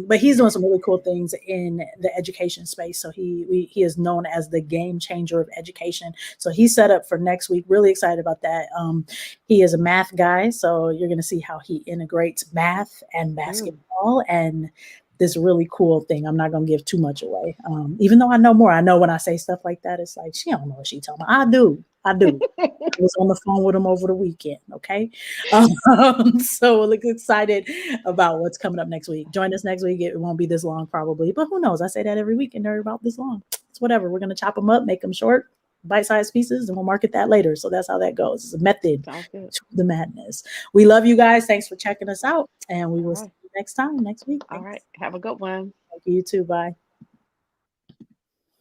But he's doing some really cool things in the education space. So he is known as the game changer of education. So he's set up for next week. Really excited about that. He is a math guy. So you're going to see how he integrates math and basketball and this really cool thing. I'm not going to give too much away. Even though I know more, I know when I say stuff like that, it's like, she don't know what she talking about. I do. I was on the phone with him over the weekend. Okay. So we're excited about what's coming up next week. Join us next week. It won't be this long probably, but who knows? I say that every week and they're about this long. It's whatever. We're going to chop them up, make them short, bite-sized pieces, and we'll market that later. So that's how that goes. It's a method to the madness. We love you guys. Thanks for checking us out. And we will see you next time, next week. All right. Have a good one. Thank you too. Bye.